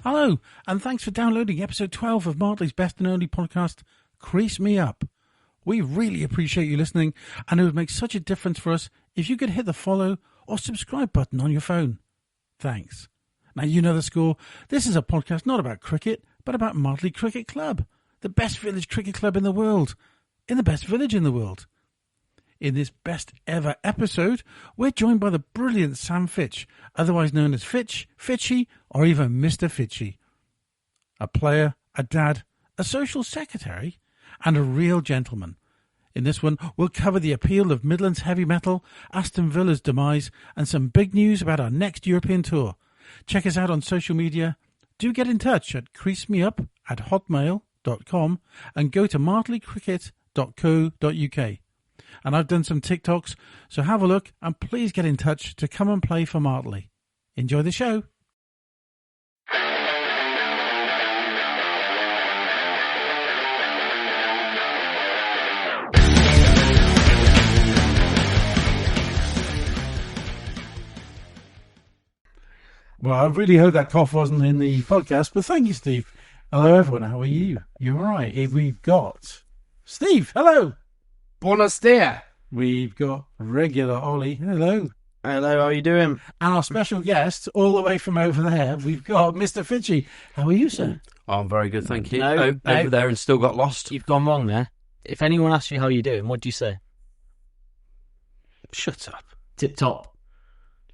Hello, and thanks for downloading episode 12 of Martley's best and only podcast, Crease Me Up. We really appreciate you listening, and it would make such a difference for us if you could hit the follow or subscribe button on your phone. Thanks. Now, you know the score. This is a podcast not about cricket, but about Martley Cricket Club, the best village cricket club in the world, in the best village in the world. In this best ever episode, we're joined by the brilliant Sam Fitch, otherwise known as Fitch, Fitchy, or even Mr. Fitchy. A player, a dad, a social secretary, and a real gentleman. In this one, we'll cover the appeal of Midlands heavy metal, Aston Villa's demise, and some big news about our next European tour. Check us out on social media. Do get in touch at creasemeup@hotmail.com and go to martleycricket.co.uk. And I've done some TikToks, so have a look and please get in touch to come and play for Martley. Enjoy the show. Well, I really hope that cough wasn't in the podcast, but thank you, Steve. Hello, everyone. How are you? You all right? We've got Steve. Hello. Buonasera. We've got regular Olly. Hello. Hello, how are you doing? And our special guest, all the way from over there, we've got Mr. Fitchy. How are you, sir? Oh, I'm very good, thank you. No. Over there and still got lost. You've gone wrong there. If anyone asks you how you're doing, what do you say? Shut up. Tip top.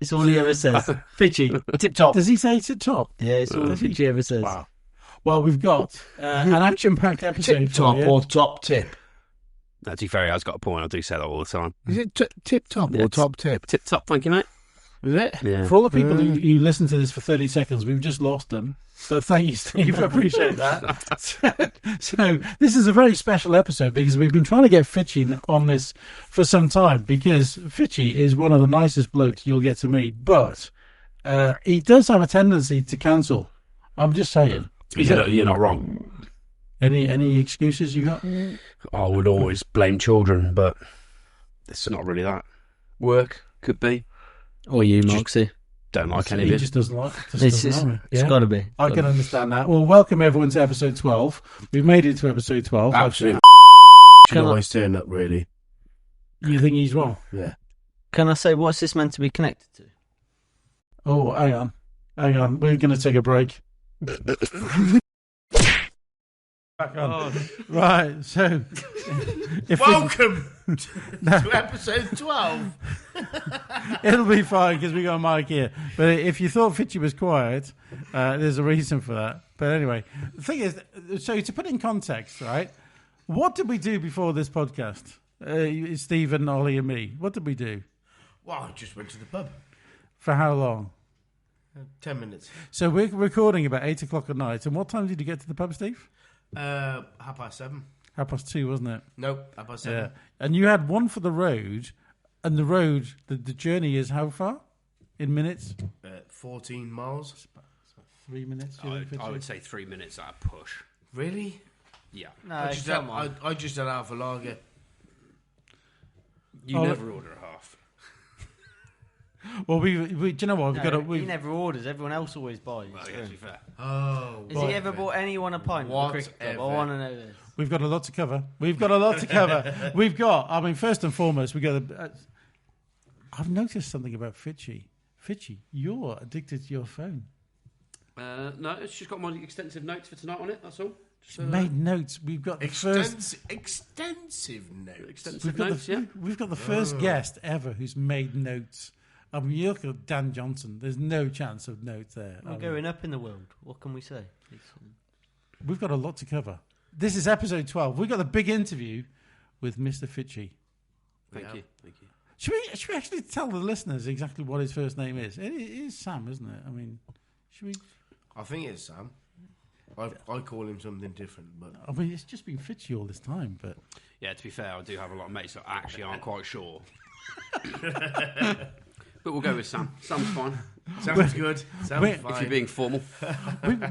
It's all he ever says. Fitchy, tip top. Does he say tip top? Yeah, it's all Fitchy ever says. Wow. Well, we've got an action-packed episode. Tip top or top tip? To be fair, I've got a point. I do say that all the time. Is it tip top Yeah, or top tip? Tip top, thank you, mate. Is it? Yeah. For all the people who listen to this for 30 seconds, we've just lost them. So thank you, Steve. I appreciate that. So this is a very special episode because we've been trying to get Fitchy on this for some time because Fitchy is one of the nicest blokes you'll get to meet, but he does have a tendency to cancel. I'm just saying. You're not wrong. Any excuses you got? I would always blame children, but it's not really that. Work, could be. Or you, Moxie. Don't like any He of it. just doesn't like it. It's got to be. I can understand that. Well, welcome everyone to episode 12. We've made it to episode 12. Absolutely. Should always turn up, really. You think he's wrong? Yeah. Can I say, what's this meant to be connected to? Oh, hang on. We're going to take a break. Back on. Oh. Right, so... Welcome to episode 12. It'll be fine because we got a mic here. But if you thought Fitchy was quiet, there's a reason for that. But anyway, the thing is, so to put in context, right, what did we do before this podcast? Stephen, Ollie and me. What did we do? Well, I just went to the pub. For how long? 10 minutes. So we're recording about 8 o'clock at night. And what time did you get to the pub, Steve? 7:30. 2:30, wasn't it? Nope, 7:30. Yeah. And you had one for the road. And the road, the journey is how far? In minutes? 14 miles. 3 minutes? I would say 3 minutes at a push. Really? Yeah. No, I just had half a lager. You never order a half. Well, do you know what? He never orders. Everyone else always buys. Well, yeah, to be fair. Oh. Has he ever bought anyone a pint? At the cricket club? I want to know this. We've got a lot to cover. First and foremost, I've noticed something about Fitchy. Fitchy, you're addicted to your phone. No, it's just got my extensive notes for tonight on it, that's all. Just, made notes. We've got the extensive notes. Extensive notes, yeah. We've got the first guest ever who's made notes. I mean, you look at Dan Johnson. There's no chance of notes there. We're going up in the world. What can we say? We've got a lot to cover. This is episode 12. We've got the big interview with Mr. Fitchy. Thank you. Should we actually tell the listeners exactly what his first name is? It is Sam, isn't it? I mean, should we? I think it's Sam. I call him something different, but I mean, it's just been Fitchy all this time, but Yeah, to be fair, I do have a lot of mates that actually aren't quite sure. But we'll go with Sam. Sam's fine. sounds good. Sounds fine. If you're being formal.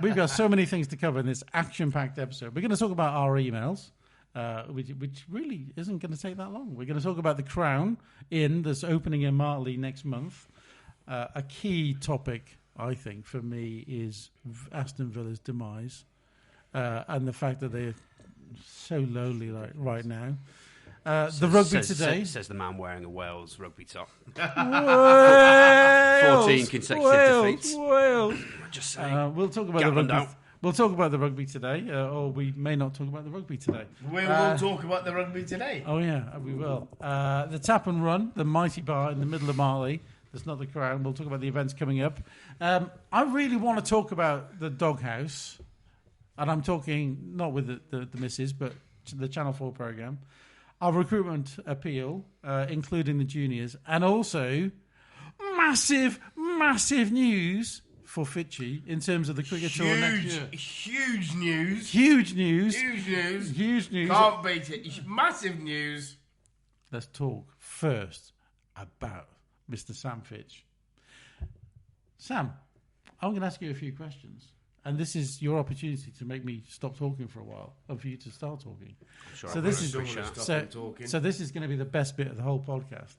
we've got so many things to cover in this action-packed episode. We're going to talk about our emails, which really isn't going to take that long. We're going to talk about the Crown Inn that's opening in Martley next month. A key topic I think, for me, is Aston Villa's demise, and the fact that they're so lowly right now. The rugby today says the man wearing a Wales rugby top. Wales, 14 consecutive defeats. Wales. Just saying. We'll talk about the rugby. We'll talk about the rugby today, or we may not talk about the rugby today. We will talk about the rugby today. Oh yeah, we will. The Tap and Run, the mighty bar in the middle of Marley. That's not the Crown. We'll talk about the events coming up. I really want to talk about the Doghouse, and I'm talking not with the missus, but the Channel 4 programme. Our recruitment appeal, including the juniors, and also massive news for Fitchy in terms of the cricket tour next year. Huge news. Huge news. Can't beat it. It's massive news. Let's talk first about Mr. Sam Fitch. Sam, I'm going to ask you a few questions. And this is your opportunity to make me stop talking for a while, and for you to start talking. Sure, so this is going to be the best bit of the whole podcast.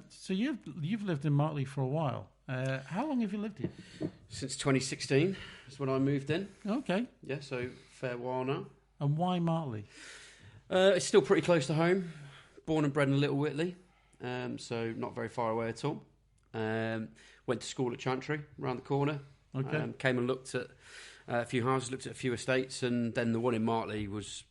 So you've lived in Martley for a while. How long have you lived here? Since 2016 is when I moved in. Okay. Yeah, so fair while now. And why Martley? It's still pretty close to home. Born and bred in Little Whitley, so not very far away at all. Went to school at Chantry, around the corner. Okay. Came and looked at a few houses, looked at a few estates, and then the one in Martley was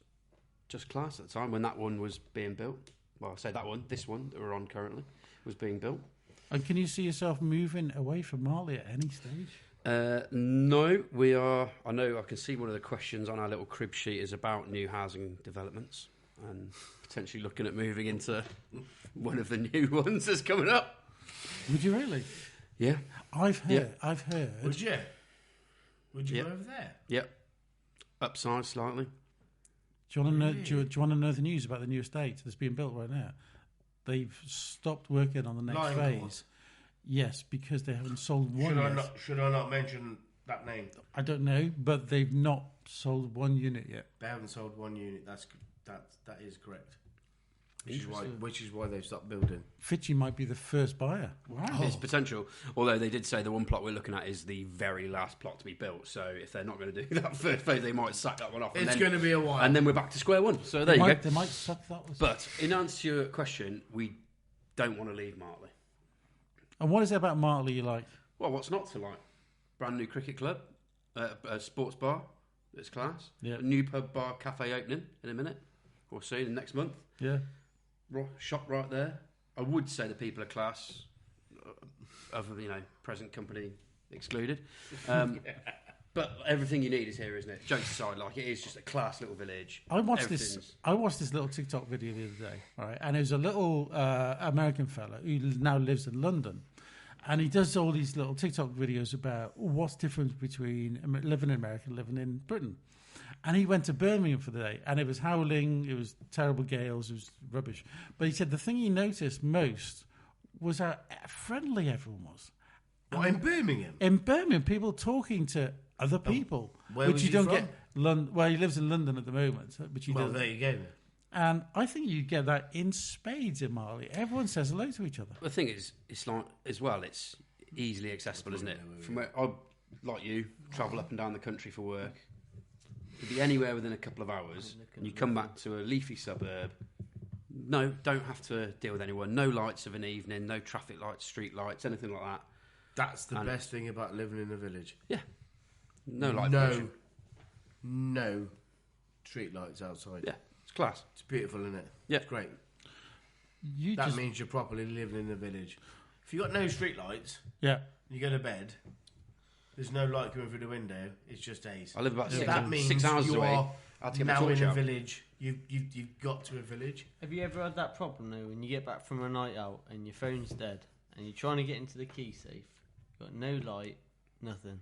just class at the time when that one was being built. Well, I say that one, this one that we're on currently was being built. And can you see yourself moving away from Martley at any stage? No, we are. I know I can see one of the questions on our little crib sheet is about new housing developments and potentially looking at moving into one of the new ones that's coming up. Would you really? Yeah. I've heard. Would you? Would you go over there? Yep. Upsize slightly. Do you want to know? Do you want to know the news about the new estate that's being built right now? They've stopped working on the next phase. Yes, because they haven't sold one yet. Should I not mention that name? I don't know, but they've not sold one unit yet. They haven't sold one unit. That is correct. Which is why they've stopped building. Fitchy might be the first buyer. Wow. It's potential. Although they did say the one plot we're looking at is the very last plot to be built. So if they're not going to do that first phase, they might sack that one off. It's going to be a while. And then we're back to square one. So there you go. They might suck that one. But in answer to your question, we don't want to leave Martley. And what is it about Martley you like? Well, what's not to like? Brand new cricket club, a sports bar that's class. Yeah. A new pub bar cafe opening in a minute or soon, next month. Yeah. Shop right there. I would say the people are class, of present company excluded. But everything you need is here, isn't it? Jokes aside, like it is just a class little village. I watched this little TikTok video the other day, right? And it was a little American fella who now lives in London, and he does all these little TikTok videos about what's different between living in America and living in Britain. And he went to Birmingham for the day, and it was howling, it was terrible gales, it was rubbish. But he said the thing he noticed most was how friendly everyone was. What, in Birmingham? In Birmingham, people talking to other people, which you don't get. Well, he lives in London at the moment, but you don't. There you go. And I think you get that in spades in Marley. Everyone says hello to each other. The thing is, it's like as well. It's easily accessible, isn't it? From where I, like you, travel up and down the country for work. Could be anywhere within a couple of hours, and you come back to a leafy suburb. No, don't have to deal with anyone. No lights of an evening, no traffic lights, street lights, anything like that. That's the best thing about living in a village. Yeah. No light pollution. No street lights outside. Yeah, it's class. It's beautiful, isn't it? Yeah. It's great. That means you're properly living in a village. If you've got no street lights, you go to bed, there's no light coming through the window, it's just days. I live about 6 means hours you away. Are now in a village. You've got to a village. Have you ever had that problem though when you get back from a night out and your phone's dead and you're trying to get into the key safe, you've got no light, nothing?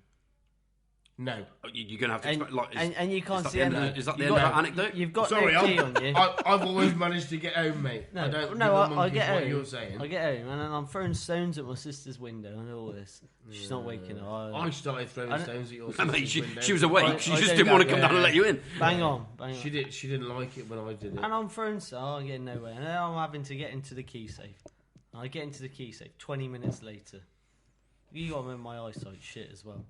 No. You're going to have to expect, like, and you can't see anything. Is that the end of that anecdote? You've got no key on you. I've always managed to get home, mate. No, I don't I get home. What you're saying. I get home and then I'm throwing stones at my sister's window and all this. She's not waking up. I started throwing stones at your sister's window. She was awake. She just didn't want to come down and let you in. Bang on. She didn't like it when I did it. And I'm throwing I'm getting nowhere. And now I'm having to get into the key safe. I get into the key safe 20 minutes later. You got to remember my eyesight shit as well.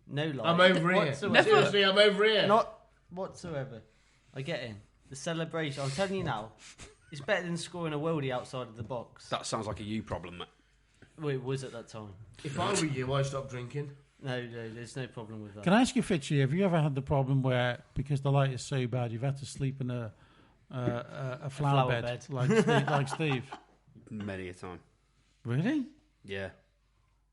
No light. I'm over here. Whatsoever. Seriously, I'm over here. Not whatsoever. I get in. The celebration, I'm telling you now, it's better than scoring a worldie outside of the box. That sounds like a you problem, mate. Well, it was at that time. If I were you, I'd stop drinking. No, there's no problem with that. Can I ask you, Fitchy, have you ever had the problem where, because the light is so bad, you've had to sleep in a flower bed. like Steve? Many a time. Really? Yeah.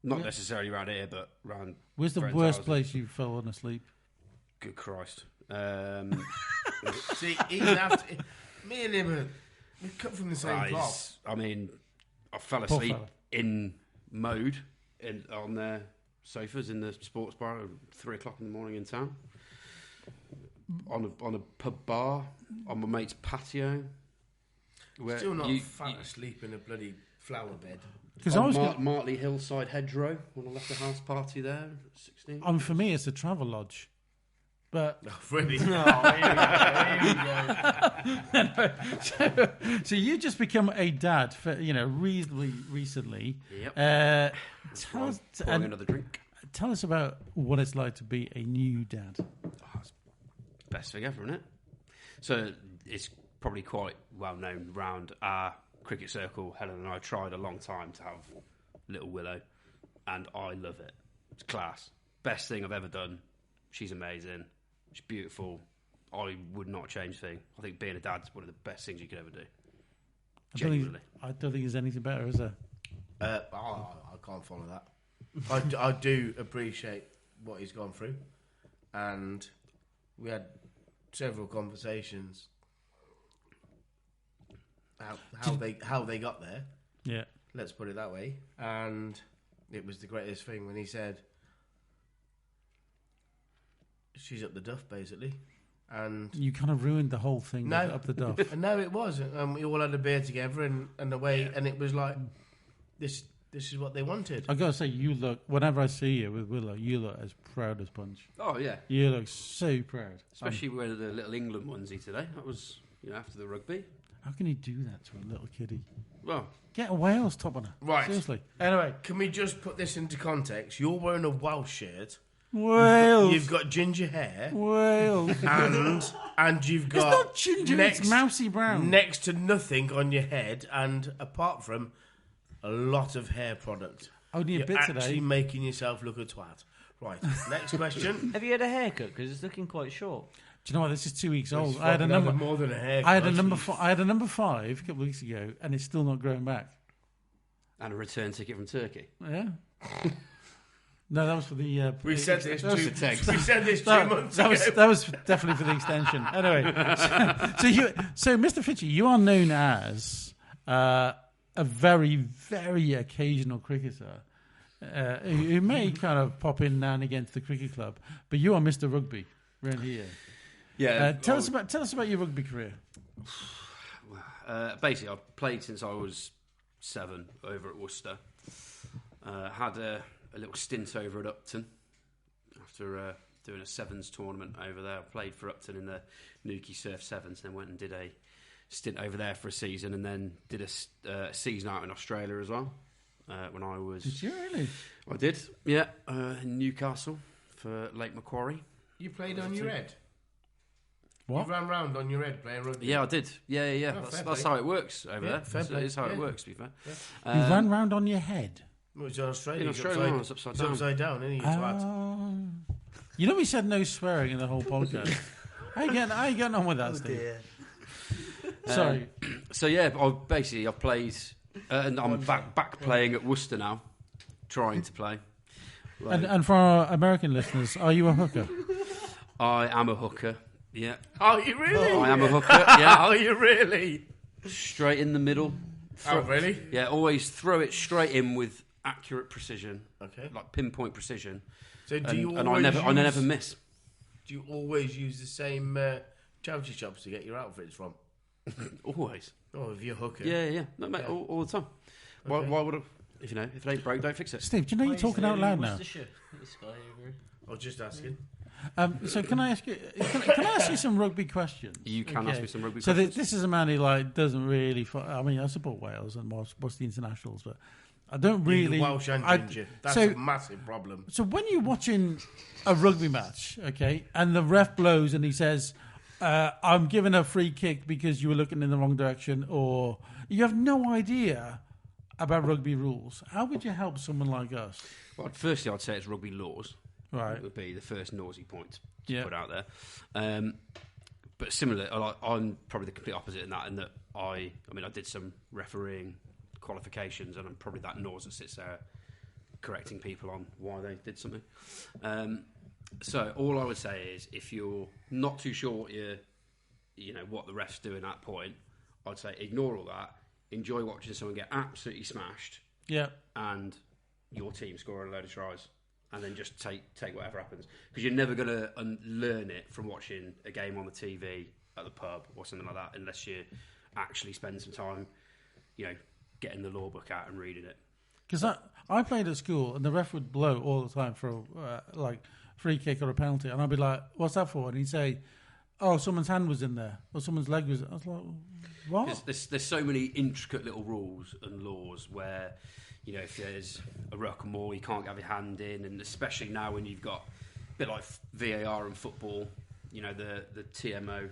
Not necessarily around here, but around. Where's the worst place you've fallen asleep? Good Christ. See, even after me and him, we cut from the same cloth. I mean, I fell asleep in mode on the sofas in the sports bar at 3 o'clock in the morning in town. On a pub bar on my mate's patio. Still not fat asleep in a bloody flower bed. Because I was Martley Hillside hedgerow when I left the house party there at 16. For me, it's a travel lodge. But really? Here we go. So you just become a dad for reasonably recently. Yep. Tell us another drink. Tell us about what it's like to be a new dad. It's the best thing ever, isn't it? So it's probably quite well known around our cricket circle. Helen and I tried a long time to have little Willow, and I love it. It's class. Best thing I've ever done. She's amazing. She's beautiful. I would not change a thing. I think being a dad's one of the best things you could ever do. I don't think there's anything better, is there? I can't follow that. I do appreciate what he's gone through, and we had several conversations how they got there. Yeah, let's put it that way. And it was the greatest thing when he said, "She's up the duff," basically. And you kind of ruined the whole thing. Up the duff. No, it was. We all had a beer together, and away, and it was like this. This is what they wanted. I gotta say, you look. Whenever I see you with Willow, you look as proud as punch. Oh yeah, you look so proud. Especially with the little England onesie today. That was after the rugby. How can you do that to a little kiddie? Well, get a Wales top on her. Right. Seriously. Anyway, can we just put this into context? You're wearing a Welsh shirt. Wales. You've got ginger hair. Wales. And you've got... It's not ginger, it's mousy brown. Next to nothing on your head, and apart from a lot of hair product. Only a bit today. You're actually making yourself look a twat. Right, next question. Have you had a haircut? Because it's looking quite short. Do you know what? This is 2 weeks old. I had a number more than a haircut. I had a number 5 a couple of weeks ago, and it's still not growing back. And a return ticket from Turkey. Yeah. No, that was for the. We said this 2 months ago. That was definitely for the extension. Anyway, so Mr. Fitchy, you are known as a very, very occasional cricketer who may kind of pop in now and again to the cricket club, but you are Mr. Rugby around here. Yeah. Tell us about your rugby career. Basically, I've played since I was 7 over at Worcester. Had a little stint over at Upton after doing a sevens tournament over there. I played for Upton in the Newquay Surf Sevens, then went and did a stint over there for a season, and then did a season out in Australia as well. When I was... Did you really? I did, yeah. In Newcastle for Lake Macquarie. You played on your head? What? You ran round on your head playing rugby? Yeah, I did. Yeah. Oh, that's how it works over there. That is how it works, to be fair. Yeah. You ran round on your head? Well, it's in Australia. In Australia, it's upside down. It's upside down, isn't it, you twat? You know we said no swearing in the whole podcast. How you getting on with that, Steve? Dear. Sorry. So yeah, I've played, and I'm back playing at Worcester now, trying to play. And for our American listeners, are you a hooker? I am a hooker. Yeah. Are you really? I am a hooker. Yeah. Are you really? Straight in the middle. Really? Yeah. Always throw it straight in with accurate precision. Okay. Like pinpoint precision. So do you? And I never miss. Do you always use the same charity shops to get your outfits from? Always. Oh, if you're a hooker. Yeah. No, mate, Yeah. all the time. Okay. Why would I? If it ain't broke, don't fix it. Steve, do you know you're talking out loud now? This guy over here. I was just asking. So can I ask you? Can I ask you some rugby questions? You can ask me some rugby so questions. This is a man who doesn't really. I mean, I support Wales and watch the internationals, but I don't really. Welsh and ginger. That's a massive problem. So when you're watching a rugby match, okay, and the ref blows and he says, I'm giving a free kick because you were looking in the wrong direction, or you have no idea about rugby rules, how would you help someone like us? Well, firstly, I'd say it's rugby laws. Right. It would be the first nausea point to put out there. But similarly, I'm probably the complete opposite in that I did some refereeing qualifications, and I'm probably that nose that sits there correcting people on why they did something. So all I would say is, if you're not too sure what the ref's doing at that point, I'd say ignore all that. Enjoy watching someone get absolutely smashed. Yeah. And your team score a load of tries, and then just take whatever happens, because you're never going to learn it from watching a game on the TV at the pub or something like that, unless you actually spend some time, getting the law book out and reading it. Because I played at school, and the ref would blow all the time for free kick or a penalty, and I'd be like, "What's that for?" And he'd say, "Oh, someone's hand was in there, or someone's leg was." I was like, "What?" There's so many intricate little rules and laws where, if there's a ruck or more, you can't have your hand in, and especially now when you've got a bit like VAR in football, the TMO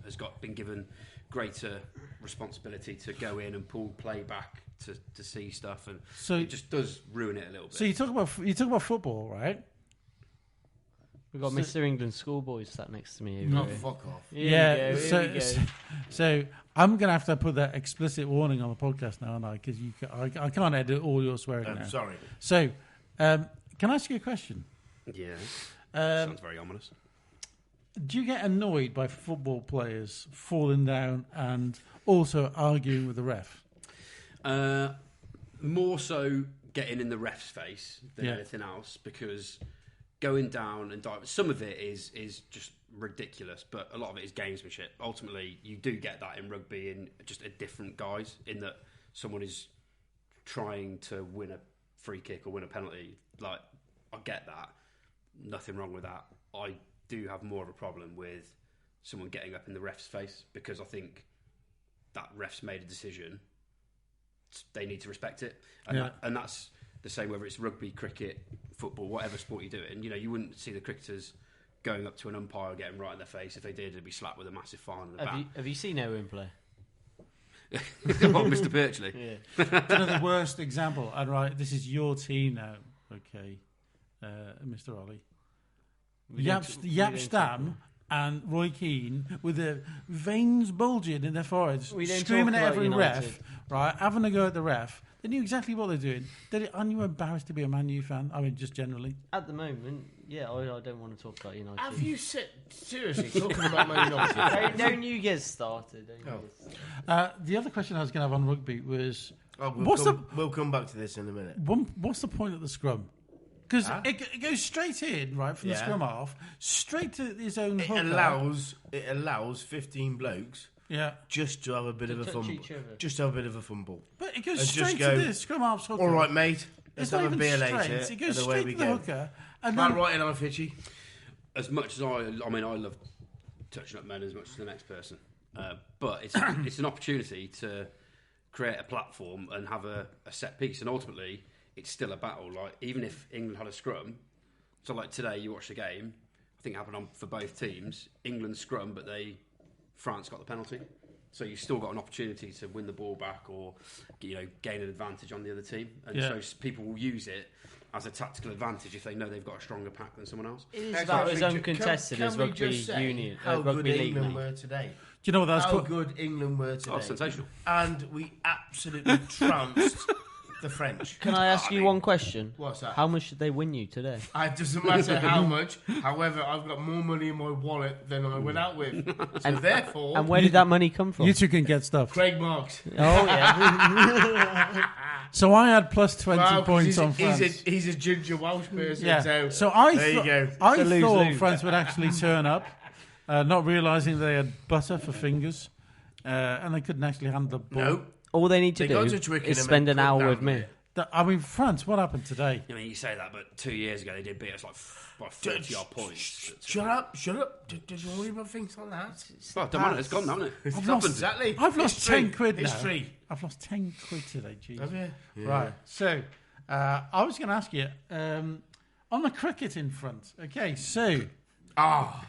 has been given greater responsibility to go in and pull play back to see stuff, and so it just does ruin it a little bit. So you talk about football, right? We've got Mr. England schoolboys sat next to me. Fuck off. Yeah. So I'm going to have to put that explicit warning on the podcast now, aren't I? Because I can't edit all your swearing now. Sorry. So, can I ask you a question? Yeah. Sounds very ominous. Do you get annoyed by football players falling down and also arguing with the ref? More so getting in the ref's face than anything else, because going down and diving, some of it is just ridiculous, but a lot of it is gamesmanship. Ultimately, you do get that in rugby in just a different guise, in that someone is trying to win a free kick or win a penalty. Like, I get that. Nothing wrong with that. I do have more of a problem with someone getting up in the ref's face, because I think that ref's made a decision. They need to respect it. And that's the same whether it's rugby, cricket, football, whatever sport you're doing. You wouldn't see the cricketers going up to an umpire getting right in their face. If they did, it'd be slapped with a massive fine on the back. Have you seen Owen play? What, Mr. Birchley? Yeah. The worst example, and right, this is your team now, okay, Mr. Olly. Yap Stam and Roy Keane with their veins bulging in their foreheads, screaming at every ref, right, having a go at the ref. They knew exactly what they're doing. Aren't you embarrassed to be a Man U fan? I mean, just generally. At the moment, yeah, I don't want to talk about United. Have you seriously talking about Man United? Don't you get started. The other question I was going to have on rugby was... we'll come back to this in a minute. What's the point of the scrum? Because it goes straight in, right, from the scrum half, straight to his own hooker. It allows 15 blokes just to have a bit of a fumble. Just to have a bit of a fumble. But it goes straight to the scrum half's hooker. All right, mate. Let's have a beer straight. later. It goes straight to the hooker. And man, right in on Fitchy. As much as I love touching up men as much as the next person. But it's an opportunity to create a platform and have a set piece. And ultimately, it's still a battle. Like, even if England had a scrum, so like today you watched the game, I think it happened for both teams. England scrum, but France got the penalty. So you've still got an opportunity to win the ball back, or gain an advantage on the other team. And so people will use it as a tactical advantage if they know they've got a stronger pack than someone else. It is about as uncontested as rugby union. How good rugby league England were today. Do you know what that's called? How good England were today. Oh, sensational. And we absolutely trounced the French. Can I ask you one question? What's that? How much did they win you today? It doesn't matter how much. However, I've got more money in my wallet than I went out with. So therefore... And where did that money come from? You two can get stuff. Craig Marks. Oh, yeah. So I had plus 20 points on France. He's a ginger Welsh person. Yeah. So there you go. I thought France would actually turn up, not realising they had butter for fingers, and they couldn't actually handle the ball. No. All they need to do is spend an hour with me. I mean, France, what happened today? I mean, you say that, but 2 years ago they did beat us by 30-odd points. Shut up. Don't worry about things like that. Well, don't matter, it's gone, hasn't it? It's happened. Exactly. I've lost 10 quid now. History. I've lost 10 quid today, jeez. Have you? Yeah. Right, so I was going to ask you, on the cricket in front, okay, so... I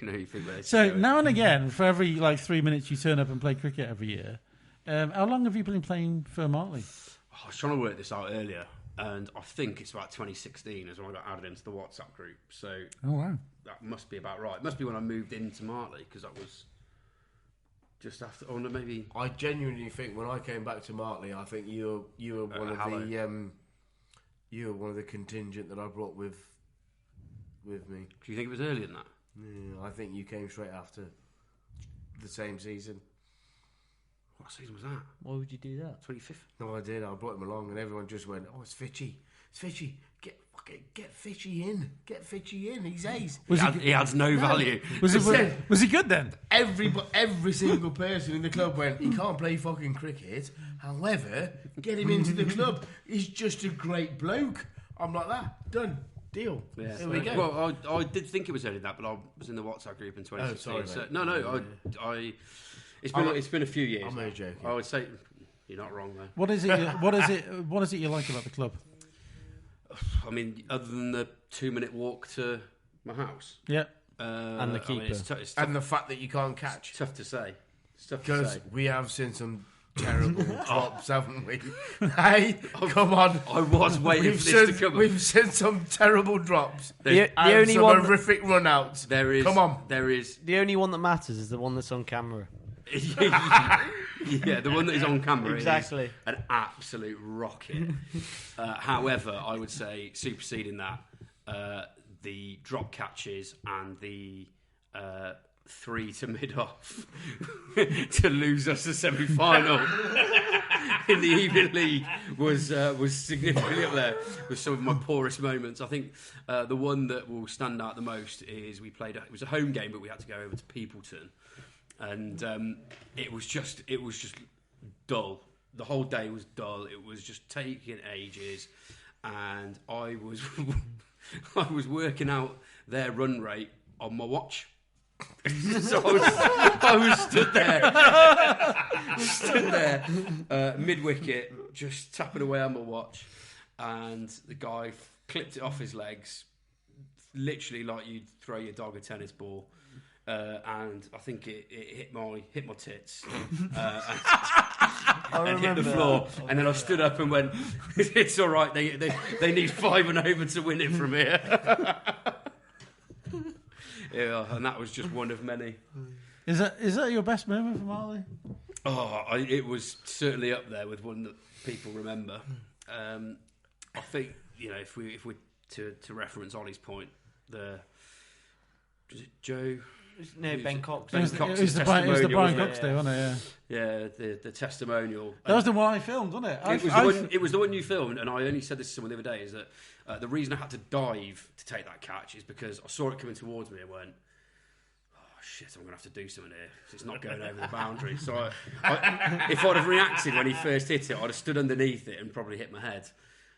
know you think about it. So now and again, for every 3 minutes you turn up and play cricket every year, how long have you been playing for Martley? I was trying to work this out earlier, and I think it's about 2016 is when I got added into the WhatsApp group. So that must be about right. It must be when I moved into Martley, because that was just after. Oh no, maybe. I genuinely think when I came back to Martley, I think you were one of the contingent that I brought with me. Do you think it was earlier than that? Yeah, I think you came straight after the same season. What season was that? Why would you do that? 25th. No, I did. I brought him along, and everyone just went, "Oh, it's Fitchy. It's Fitchy. Get Fitchy in. Get Fitchy in. He's ace." He adds no value. Was he good then? Every single person in the club went, "He can't play fucking cricket. However, get him into the club. He's just a great bloke." I'm like that. Done. Deal. Yeah. Here we go. Well, I did think it was earlier than that, but I was in the WhatsApp group in 2016. Oh, sorry, so, no. It's been a few years. I'm only joking. I would say you're not wrong there. What is it you like about the club? I mean, other than the 2-minute walk to my house. Yeah. And the keeper. I mean, it's tough, and the fact that you can't catch. It's tough to say. Because we have seen some terrible drops, haven't we? Hey, come on. I was waiting for this to come. We've seen some terrible drops. The only some one horrific run-outs. There is. Come on. There is. The only one that matters is the one that's on camera. Yeah, the one that is on camera exactly. is an absolute rocket. However, I would say superseding that, the drop catches and the 3 to mid-off to lose us the semi-final in the Evening League was significantly up there with some of my poorest moments. I think the one that will stand out the most is we played. It was a home game, but we had to go over to Peopleton. And it was just dull. The whole day was dull. It was just taking ages, and I was working out their run rate on my watch. So I was stood there, mid wicket, just tapping away on my watch, and the guy clipped it off his legs, literally like you'd throw your dog a tennis ball. And I think it hit my tits and hit the floor. And then I stood up and went, "It's all right. They need 5 and over to win it from here." Yeah, and that was just one of many. Is that your best moment from Martley? It was certainly up there with one that people remember. I think if we to reference Olly's point, was it Joe? No, Ben Cox. It was the Brian Cox day, wasn't it? Yeah, the testimonial. That was the one I filmed, wasn't it? It was the one you filmed, and I only said this to someone the other day, is that the reason I had to dive to take that catch is because I saw it coming towards me and went, "Oh shit, I'm going to have to do something here, because it's not going over the boundary." So if I'd have reacted when he first hit it, I'd have stood underneath it and probably hit my head.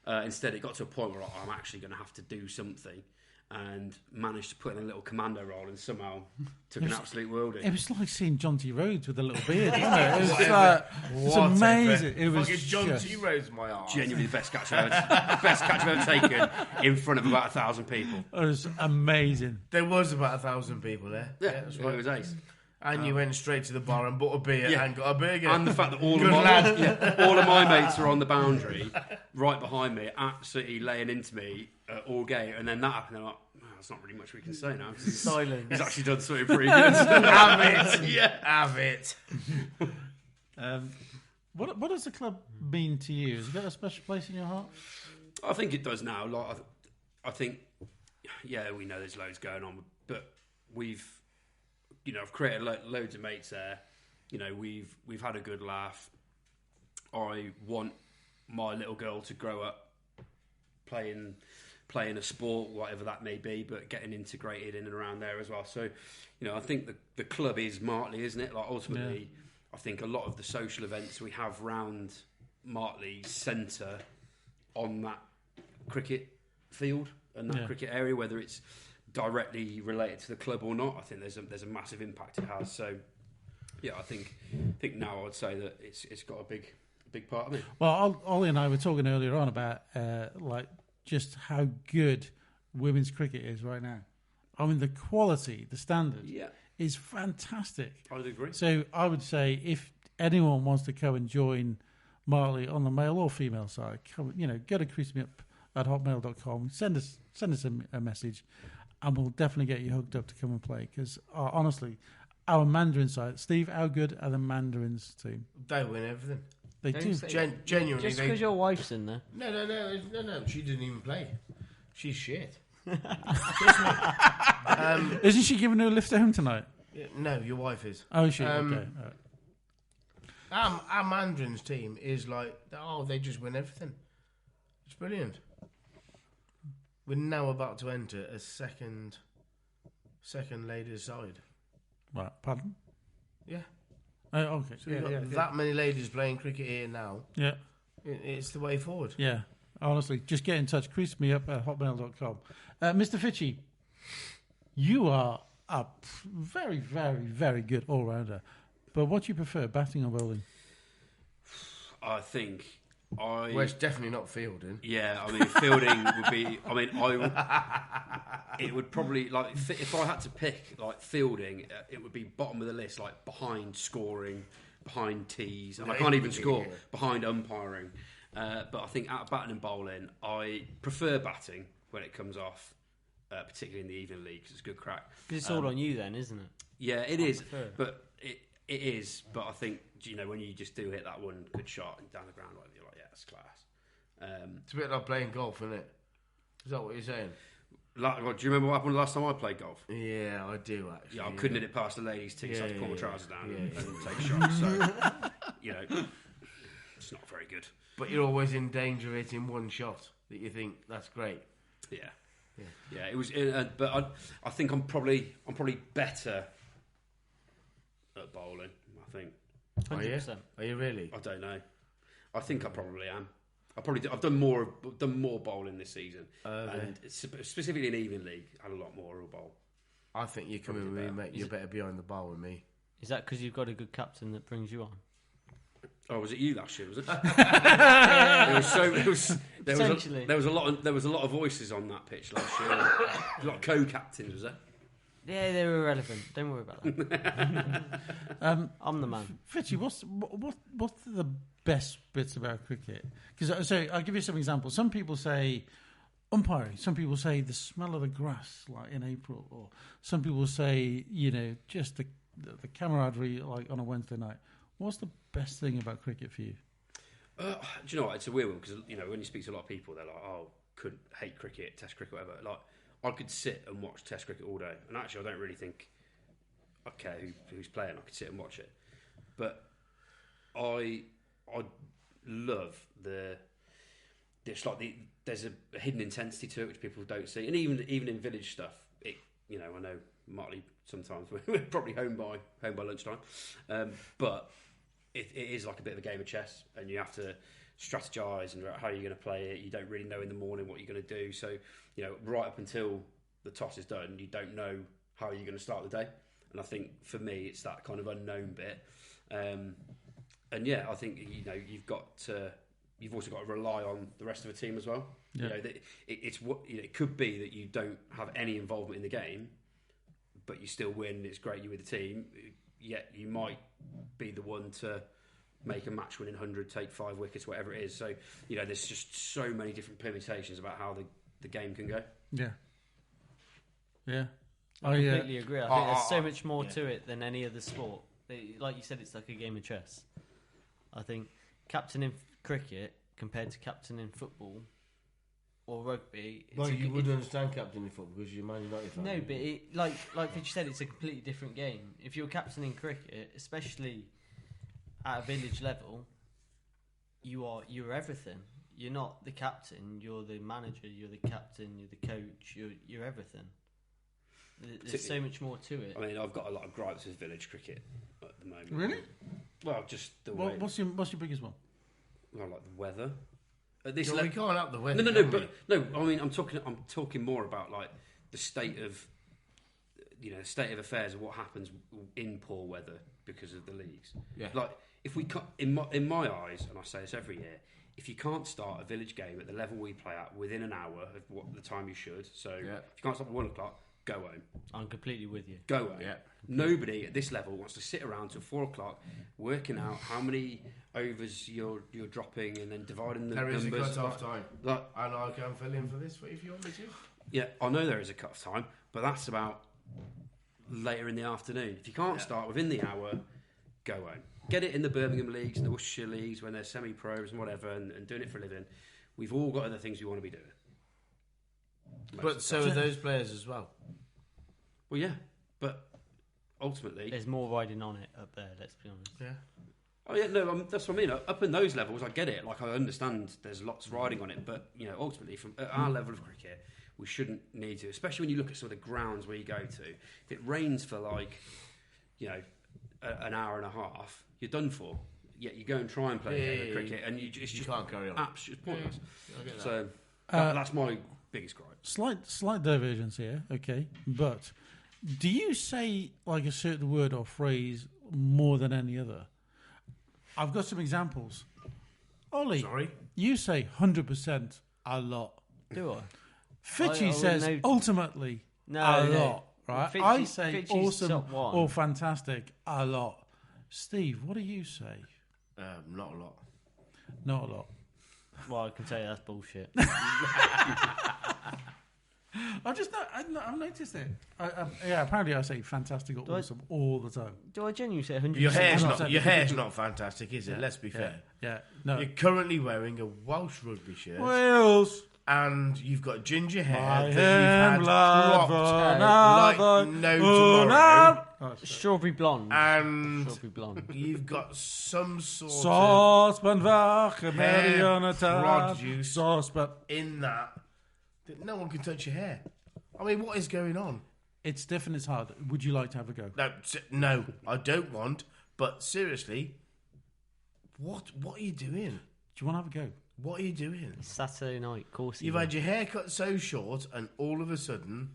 Instead, it got to a point where I'm actually going to have to do something. And managed to put in a little commando role and somehow took an absolute worldie. It was like seeing John T. Rhodes with a little beard, wasn't it? It was amazing. It was John T. Rhodes, my arse. Genuinely the best catch I've ever taken in front of about 1,000 people. It was amazing. There was about 1,000 people there. Yeah, that's right. It was ace. And you went straight to the bar and bought a beer and got a burger. And the fact that all of my mates were on the boundary, right behind me, absolutely laying into me all game. And then that happened. I'm like, there's not really much we can say now. Silence. He's actually done something pretty good. Have it. Yeah. Have it. What does the club mean to you? Has it got a special place in your heart? I think it does now. Like, I think, we know there's loads going on, but I've created loads of mates there. We've had a good laugh. I want my little girl to grow up playing a sport, whatever that may be, but getting integrated in and around there as well. So, I think the club is Martley, isn't it? Like, ultimately, I think a lot of the social events we have round Martley centre on that cricket field and that cricket area, whether it's directly related to the club or not. I think there's a massive impact it has. So yeah, I think now I'd say that it's got a big part of it. Well, Ollie and I were talking earlier on about just how good women's cricket is right now. I mean, the quality, the standard is fantastic. I'd agree. So I would say if anyone wants to come and join Marley on the male or female side, come, go to creasemeup@hotmail.com, send us a message, and we'll definitely get you hooked up to come and play. Because honestly, our Mandarin side, Steve, how good are the Mandarins team? They win everything. They do. Genuinely. Just because your wife's in there. No. She didn't even play. She's shit. Isn't she giving her a lift home tonight? No, your wife is. Oh, is she? Okay. Our Mandarin's team is like, they just win everything. It's brilliant. We're now about to enter a second ladies' side. Right, pardon? Yeah. Oh, okay. So we've got that many ladies playing cricket here now. Yeah. It's the way forward. Yeah. Honestly, just get in touch. creasemeup@hotmail.com. Mr. Fitchy, you are a very, very, very good all-rounder. But what do you prefer, batting or bowling? Well, it's definitely not fielding. Yeah, I mean, fielding would be... I mean, it would probably... Like, if I had to pick, like, fielding, it would be bottom of the list, like, behind scoring, behind tees. And I can't even score, behind umpiring. But I think out of batting and bowling, I prefer batting when it comes off, particularly in the evening league, because it's good crack. Because it's all on you then, isn't it? Yeah, it is. But it is. But I think, when you just do hit that one good shot down the ground, you're like, yeah, it's class. It's a bit like playing golf, isn't it? Is that what you're saying? Do you remember what happened last time I played golf? Yeah, I do actually. Yeah, I couldn't hit it past the ladies' tee, so I had to pull my trousers down and take a shot. So, it's not very good. But you're always in danger of hitting one shot that you think that's great. Yeah. It was, but I think I'm probably better at bowling. I think. 100%. Are you really? I don't know. I think I probably am. I've done more bowling this season, and specifically in evening league, I had a lot more bowl. I think you're coming with me, mate. You're better behind the bar with me. Is that because you've got a good captain that brings you on? Oh, was it you last year? Was it? There was a lot of voices on that pitch last year. A lot of co-captains, was there? Yeah, they were irrelevant. Don't worry about that. I'm the man. Fitchy, what's the best bits about cricket? Because I'll give you some examples. Some people say umpiring. Some people say the smell of the grass, like in April, or some people say just the camaraderie, like on a Wednesday night. What's the best thing about cricket for you? Do you know what? It's a weird one because when you speak to a lot of people, they're like, "Oh, could hate cricket, Test cricket, whatever." Like, I could sit and watch Test cricket all day, and actually, I don't really think I care who's playing. I could sit and watch it, but I love there's a hidden intensity to it which people don't see, and even in village stuff, I know Martley sometimes we're probably home by lunchtime, but it is like a bit of a game of chess, and you have to strategise and how you're going to play it. You don't really know in the morning what you're going to do, so right up until the toss is done, you don't know how you're going to start the day. And I think for me, it's that kind of unknown bit. And yeah, I think you've also got to rely on the rest of the team as well. Yeah. It could be that you don't have any involvement in the game, but you still win. It's great you're with the team. Yet you might be the one to make a match-winning 100, take 5 wickets, whatever it is. So there's just so many different permutations about how the game can go. Yeah. I completely agree. I think there's so much more to it than any other sport. Like you said, it's like a game of chess. I think captaining cricket compared to captaining football or rugby. You wouldn't understand captaining football because you're Man United fan. No, but like Fitch said, it's a completely different game. If you're captaining cricket, especially at a village level, you're everything. You're not the captain. You're the manager. You're the captain. You're the coach. You're everything. There's so much more to it. I mean, I've got a lot of gripes with village cricket at the moment. Really? Well, just the way. What's your biggest one? Well, like the weather. at this we level. can't up the weather. No. I mean, I'm talking more about like the state of, state of affairs of what happens in poor weather because of the leagues. Yeah. Like if we can't, in my eyes, and I say this every year, if you can't start a village game at the level we play at within an hour of what the time you should, so if you can't start at 1 o'clock, go home. I'm completely with you. Go home. Yeah. Nobody at this level wants to sit around till 4 o'clock working out how many overs you're dropping and then dividing the There is numbers. a cut-off time. Like, And I can fill in for this if you want me to. yeah, I know there is a cut-off time, but that's about later in the afternoon. If you can't start within the hour, go home. Get it in the Birmingham leagues and the Worcestershire leagues when they're semi-pros and whatever and doing it for a living. We've all got other things we want to be doing. But so are those players as well. Well, yeah, but ultimately... There's more riding on it up there, let's be honest. Yeah. Oh, yeah, no, that's what I mean. Up in those levels, I get it. Like, I understand there's lots riding on it, but, ultimately, from at our level of cricket, we shouldn't need to, especially when you look at some of the grounds where you go to. If it rains for, an hour and a half, you're done for. Yet you go and try and play a game of cricket, and you just can't carry on. Absolutely pointless. I get that. So that's my biggest gripe. Slight divergence here, okay. But do you say like a certain word or phrase more than any other? I've got some examples. Olly, Sorry? you say 100% a lot. Do I? Fitchy I says wouldn't know. ultimately No, a no. lot, right? Fitchy- I say Fitchy's awesome top one. or fantastic a lot. Steve, what do you say? Not a lot. Not a lot. Well, I can tell you that's bullshit. I've noticed it. Apparently I say fantastic or awesome all the time. Do I genuinely say 100%? Your hair's not fantastic, is it? Let's be fair. Yeah, no. You're currently wearing a Welsh rugby shirt. Wales. And you've got ginger hair I that you've am had glad cropped for like no tomorrow. Strawberry blonde. And Strawberry blonde. you've got some sort Saucepan fach, Mariana produce saucepan. in that no one can touch your hair. I mean, what is going on? It's stiff and it's hard. Would you like to have a go? No, I don't want. But seriously, what are you doing? Do you want to have a go? What are you doing? Saturday night, of course. You've had your hair cut so short, and all of a sudden,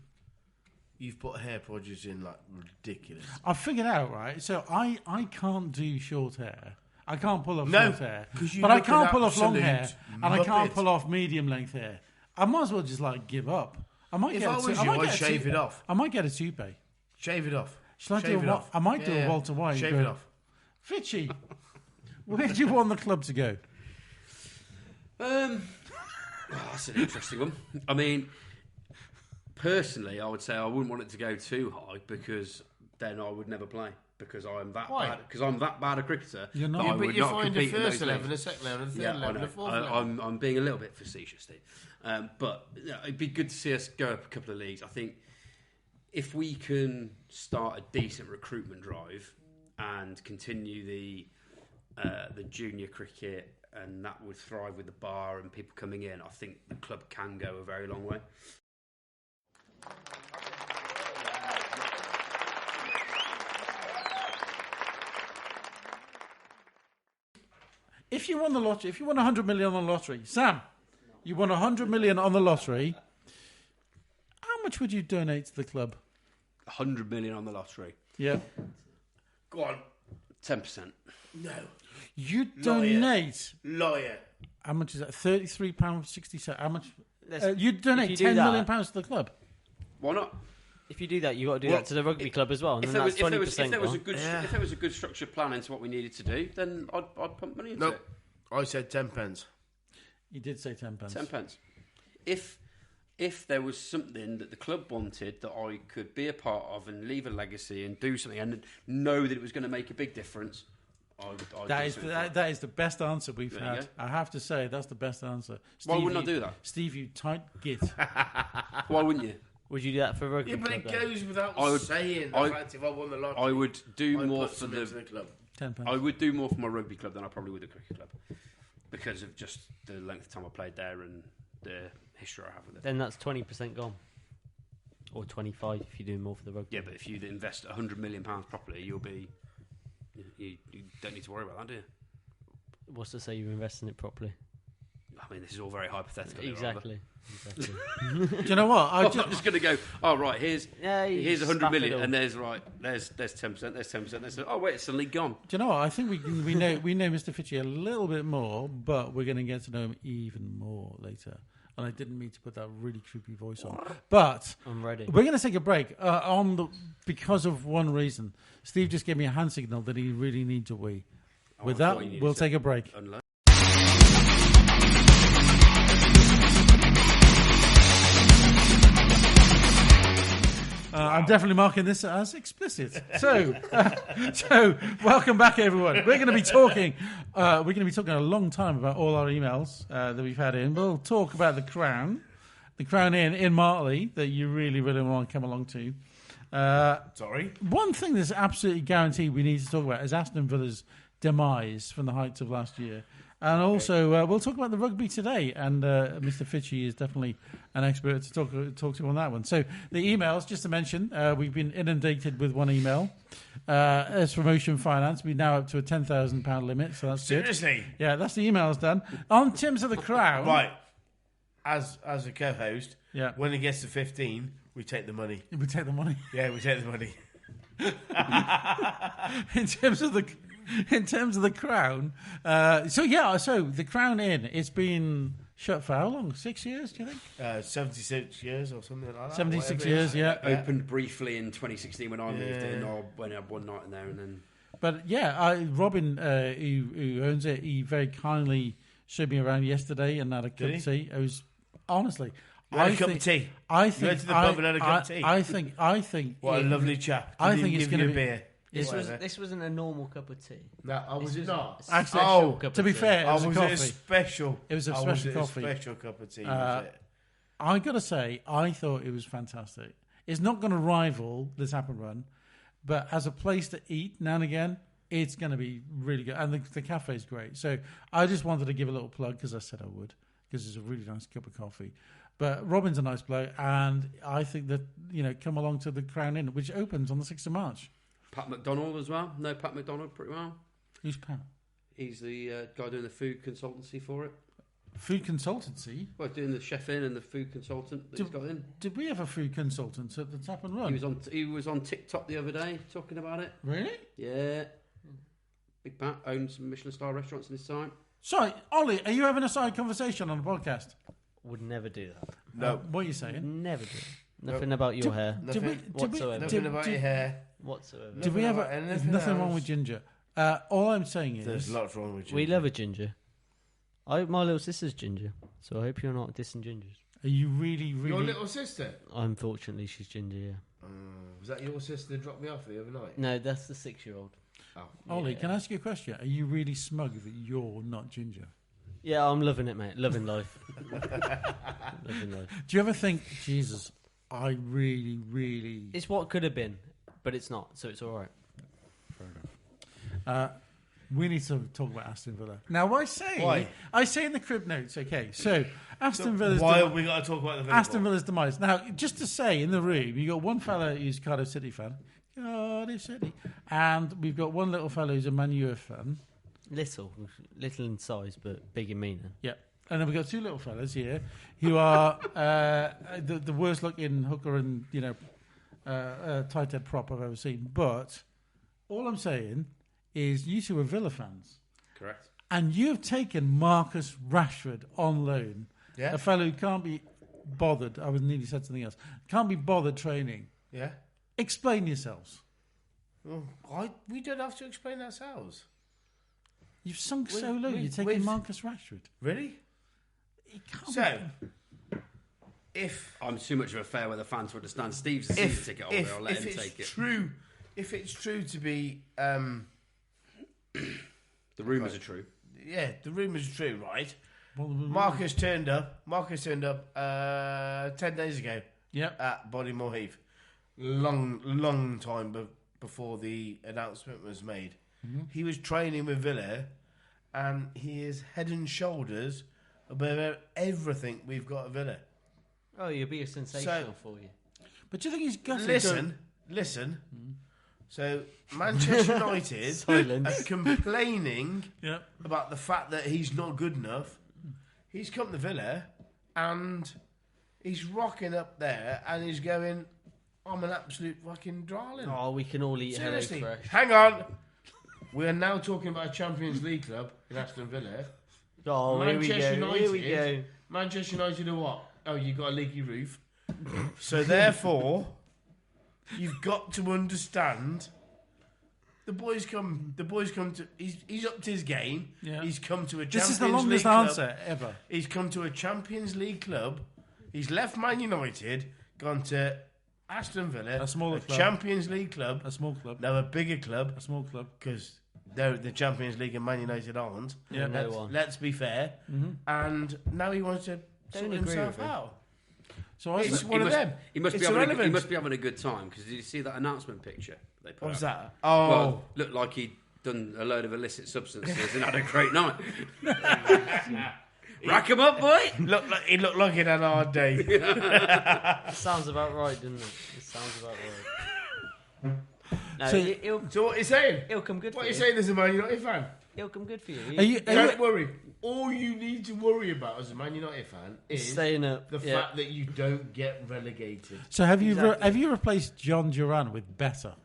you've put hair produce in like ridiculous. I've figured out, right? So I can't do short hair. I can't pull off No, short hair. 'cause you But I look can't an pull off long absolute hair. And I can't muppet. pull off medium length hair. I might as well just give up. I might If get I a was I you, might I'd get a shave toupee. it off. I might get a toupee. Shave it off. Shall I Shave do it a off. I might do a Walter White. Shave it off. Fitchy, where do you want the club to go? That's an interesting one. I mean, personally, I would say I wouldn't want it to go too high because then I would never play because I'm that Why? bad. Because I'm that bad a cricketer. You're not. that Yeah, I But would you not find a compete in first those 11, a leagues. second 11, a third Yeah, I 11, know. a fourth 11. I'm being a little bit facetious, Steve. But it'd be good to see us go up a couple of leagues. I think if we can start a decent recruitment drive and continue the junior cricket, and that would thrive with the bar and people coming in, I think the club can go a very long way. If you won the lottery, if you won 100 million on the lottery, Sam, you won 100 million on the lottery. How much would you donate to the club? 100 million on the lottery. Yeah, Go on. 10%. No. you donate. Lawyer. How much is that? £33.60. How much? Let's- You donate if you do £10 million that- to the club. Why not? If you do that, you've got to do Well, that to the rugby club as well. And If then there, that's was, 20% if there was a gone. good if there was a good structured plan into what we needed to do, then I'd pump money into Nope. it. I said 10 pence. You did say £10. 10 pence. If there was something that the club wanted that I could be a part of and leave a legacy and do something and know that it was going to make a big difference, I'd That do something for it. that is the best answer we've There you had. go. I have to say, that's the best answer. Why Steve, wouldn't I you- do that? Steve, you tight git. Why wouldn't you? Would you do that for a rugby Yeah, but club? it then? goes without I would- saying I- the fact if I won the lottery, I would do I'd more put for some the. into the club. £10. I would do more for my rugby club than I probably would the cricket club because of just the length of time I played there and the history I have with it. Then that's 20% gone. Or 25 if you do more for the rugby. Yeah, but if you invest £100 million properly, you'll be. You don't need to worry about that, do you? What's to say you're investing it properly? I mean, this is all very hypothetical. Exactly. Do you know what? I'm just going to go. Oh right, here's 100 million, all. and there's 10%, there's 10%, there's oh wait, it's suddenly gone. Do you know what? I think we know Mr. Fitchy a little bit more, but we're going to get to know him even more later. And I didn't mean to put that really creepy voice on, but I'm ready. We're going to take a break because of one reason. Steve just gave me a hand signal that he really needs a wee. With that, we'll take a break. Unload. I'm definitely marking this as explicit. So welcome back, everyone. We're going to be talking. A long time about all our emails that we've had in. We'll talk about the Crown Inn in Martley that you really, really want to come along to. Sorry. One thing that's absolutely guaranteed we need to talk about is Aston Villa's demise from the heights of last year. And also, we'll talk about the rugby today, and Mr. Fitchy is definitely an expert to talk to on that one. So the emails, just to mention, we've been inundated with one email. As for Motion Finance, we're now up to a £10,000 limit, so that's good. Seriously? Yeah, that's the emails done. On terms of the Crown... Right. As a co-host, yeah. When it gets to 15, we take the money. We take the money. Yeah, we take the money. In terms of the Crown, so the Crown Inn, it's been shut for how long? 6 years, do you think? 76 years or something like that. 76 years, yeah. Opened briefly in 2016 when I moved in, or when I had one night in there, and then. But Robin, who owns it, he very kindly showed me around yesterday and had a cup of tea. It was honestly. I think, a cup of tea. I think you went to the pub and had a cup of tea. I think. What a lovely chap. I think it's going to be a beer. This wasn't a normal cup of tea. No, was it not? Actually, to be fair, it was a coffee. It a special? It was a special coffee. A special cup of tea. I got to say, I thought it was fantastic. It's not going to rival the Tap and Run, but as a place to eat now and again, it's going to be really good. And the cafe is great. So I just wanted to give a little plug because I said I would, because it's a really nice cup of coffee. But Robin's a nice bloke, and I think that, come along to the Crown Inn, which opens on the 6th of March. Pat McDonald as well. Know Pat McDonald pretty well. Who's Pat? He's the guy doing the food consultancy for it. Food consultancy? Well, doing the chef in and the food consultant that he's got in. Did we have a food consultant at the Tap and Run? He was on TikTok the other day talking about it. Really? Yeah. Big Pat owns some Michelin star restaurants in his time. Sorry, Ollie, are you having a side conversation on the podcast? Would never do that. No. What are you saying? Never do. Nothing about your hair. Whatsoever. Nothing about your hair. Whatsoever. Did we have there's nothing wrong with ginger. All I'm saying is... There's lots wrong with ginger. We love a ginger. My little sister's ginger, so I hope you're not dissing gingers. Are you really, really... Your little sister? Unfortunately, she's ginger, yeah. Was that your sister that dropped me off the other night? No, that's the 6-year-old. Oh, Ollie, can I ask you a question? Are you really smug that you're not ginger? Yeah, I'm loving it, mate. Loving life. Loving life. Do you ever think, Jesus, I really, really... It's what could have been, but it's not, so it's all right. Fair enough. We need to talk about Aston Villa. Now, why? I say in the crib notes, okay, so Aston Villa's... Why have we got to talk about the Villa? Aston Villa's demise. Now, just to say, in the room, you got one fella who's a Cardiff City fan. Cardiff City. And we've got one little fella who's a Man U fan. Little in size, but big in meaning. Yeah. And then we've got two little fellas here who are the worst looking hooker and, tight head prop I've ever seen. But all I'm saying is you two are Villa fans. Correct. And you've taken Marcus Rashford on loan. Yeah. A fellow who can't be bothered. I was nearly said something else. Can't be bothered training. Yeah. Explain yourselves. Well, we don't have to explain ourselves. You've sunk so low. You're taking Marcus Rashford. Really? So, if I'm too much of a fair weather fan to understand Steve's a season ticket holder, I'll let him take it. If it's true to be, the rumours are true. Yeah, the rumours are true, right? Well, Marcus turned up 10 days ago. Yep. At Bodymore Heath. Long time before the announcement was made. Mm-hmm. He was training with Villa, and he is head and shoulders above everything we've got at Villa. Oh, you'll be a sensational for you. But do you think he's gutted? Listen. Mm-hmm. So Manchester United are complaining about the fact that he's not good enough. he's come to Villa and he's rocking up there and he's going, I'm an absolute fucking darling. Oh, we can all eat Seriously, HelloFresh. hang on. We are now talking about a Champions League club in Aston Villa. Oh, Manchester United. Here we go. Manchester United are what? Oh, you got a leaky roof. So therefore, you've got to understand. The boys come to. He's upped his game. Yeah. He's come to a Champions League This is the longest club. answer ever. He's come to a Champions League club. He's left Man United, gone to Aston Villa, A smaller club. Champions League club. A small club. Now a bigger club, A small club. because the Champions League and Man United aren't. Yeah. No one. Let's be fair. And now he wants to Don't sort agree himself with him. out. So I It's was, one of them. He must, It's be having irrelevant. he must be having a good time, because did you see that announcement picture they put What was up? that? Oh, Well, looked like he'd done a load of illicit substances and had a great night. Rack 'em up, boy! he looked like he'd had a hard day. It sounds about right, doesn't it? It sounds about right. No, So- it'll So what are you saying? come good What for are you you. saying as a Man United fan? It'll come good for you. Don't worry. All you need to worry about as a Man United fan is Staying up. the fact that you don't get relegated. so have you Exactly. have you replaced John Duran with better?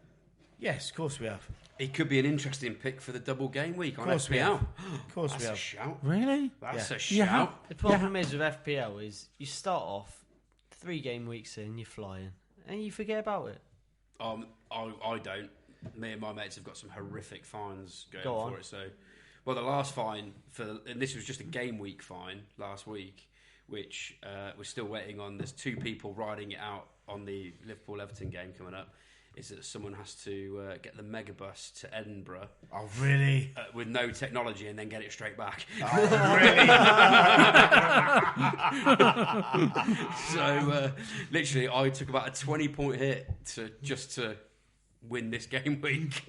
Yes, of course we have. He could be an interesting pick for the double game week on course we FPL. Of course That's we a have. shout. Really? That's Yeah. a You shout. have- The problem is with FPL is you start off 3 game weeks in, you're flying, and you forget about it. I don't. Me and my mates have got some horrific fines going Go for on. it. So, well, the last fine and this was just a game week fine last week, which we're still waiting on. There's 2 people riding it out on the Liverpool-Everton game coming up. Is that someone has to get the megabus to Edinburgh Oh, really? with no technology and then get it straight back. Oh, really? So literally, I took about a 20-point hit to win this game week.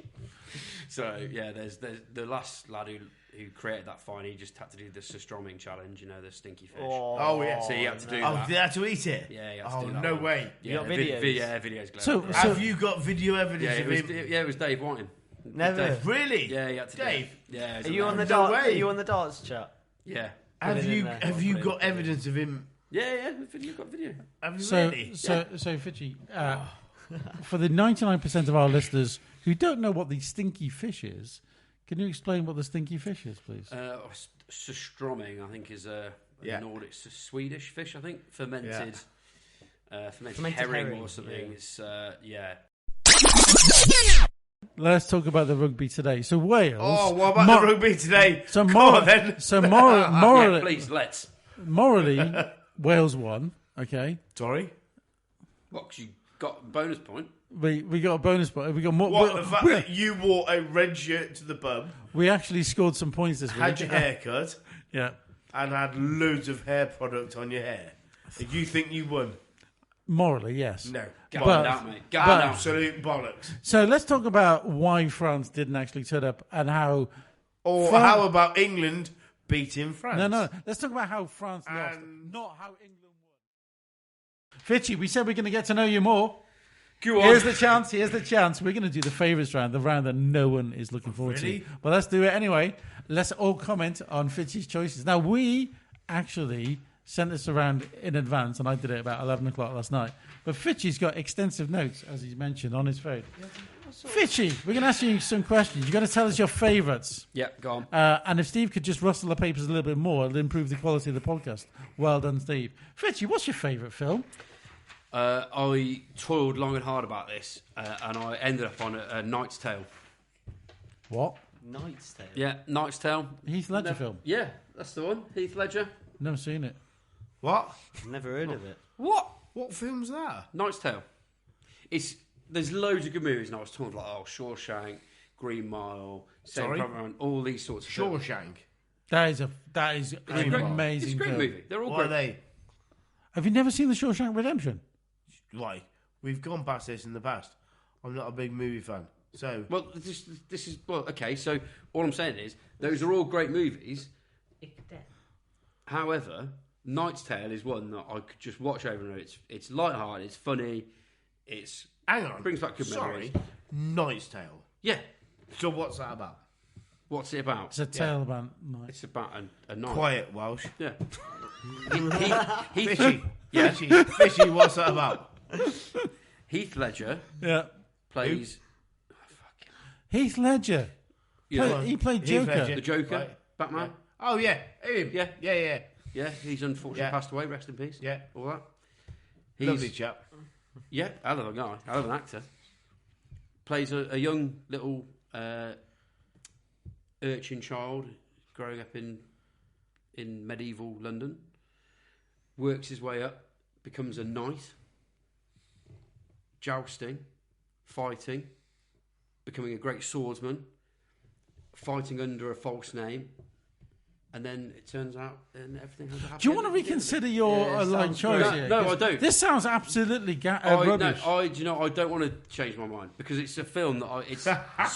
So yeah, there's the last lad who created that fine. He just had to do the surströmming challenge, the stinky fish. Oh, yeah. So he had to do Oh, that. they had to eat it? Yeah, he had to Oh, do that no one. way. Yeah, got videos? videos. Glenn. So- yeah. Have you got video Yeah, evidence it of was, him? it was Dave Whiting. Never. Dave. Really? Yeah, he had to do Dave? it. Yeah, Are you on the No dart? way. Are you on the darts chat? Yeah. Have Put it in you there. have you got evidence of him? Yeah, you've got video. Have you So really? so Fitchy, for the 99% of our listeners who don't know what the stinky fish is, can you explain what the stinky fish is, please? Surströmming, I think, is a Yeah. Nordic, Swedish fish. I think fermented Fermented herring herring, or something. yeah. It's yeah. Let's talk about the rugby today. So Wales. Oh, what about the rugby today? So Come moral, on, then. so morally, Yeah, please, let's. morally, Wales won. Okay, Sorry? What? 'Cause you got a bonus point. we got a bonus point. We got more. What, the fact that you wore a red shirt to the pub, we actually scored some points this had week. your hair cut, Yeah, and had loads of hair product on your hair, and you think you won? morally, yes. No. Get But- down, mate. Get down. Absolute bollocks. So let's talk about why France didn't actually turn up and how. Or how about England beating France? No. Let's talk about how France lost, And- not how England won. Fitchy, we said we're going to get to know you more. Go on. Here's the chance. Here's the chance. We're going to do the favourites round, the round that no one is looking forward Really? to. But let's do it anyway. Let's all comment on Fitchy's choices. Now, we actually sent this around in advance, and I did it about 11 o'clock last night. But Fitchy's got extensive notes, as he's mentioned, on his phone. Fitchy, we're going to ask you some questions. You've got to tell us your favourites. Yeah, go on. And if Steve could just rustle the papers a little bit more, it'll improve the quality of the podcast. Well done, Steve. Fitchy, what's your favourite film? I toiled long and hard about this, and I ended up on a Knight's Tale. What? Knight's Tale. Yeah, Knight's Tale. Heath Ledger film. Yeah, that's the one. Heath Ledger. Never seen it. What? Never heard of it. What? What film's that? Knight's Tale. There's loads of good movies, and I was talking like Shawshank, Green Mile, Sorry? all these sorts of films. Shawshank. That is an great. amazing It's a great film. movie. They're all What are great. they? Have you never seen The Shawshank Redemption? Like, we've gone past this in the past. I'm not a big movie fan. So, Well, this is well, okay. So all I'm saying is those are all great movies. However, Knight's Tale is one that I could just watch over and over. It's light-hearted, it's funny, hang on. brings back good Sorry. memories. Knight's Tale. Yeah, So what's that about? What's it about? It's a tale about night. It's about a night. Quiet Welsh. Yeah. Fishy. Fishy, what's that about? Heath Ledger Yeah. plays Heath Ledger. He played Heath Joker. Ledger. the Joker, Right. Batman. Yeah. Oh, yeah. Him. Yeah. Yeah. He's unfortunately passed away. Rest in peace. Yeah. All that. Lovely chap. Yeah, hell of a guy, hell of an actor. Plays a young little urchin child growing up in medieval London. Works his way up, becomes a knight, jousting, fighting, becoming a great swordsman, fighting under a false name. And then it turns out, and everything has a happy Do you want to ending. reconsider your choice here? No, I don't. This sounds absolutely rubbish. I don't want to change my mind because it's a film that it's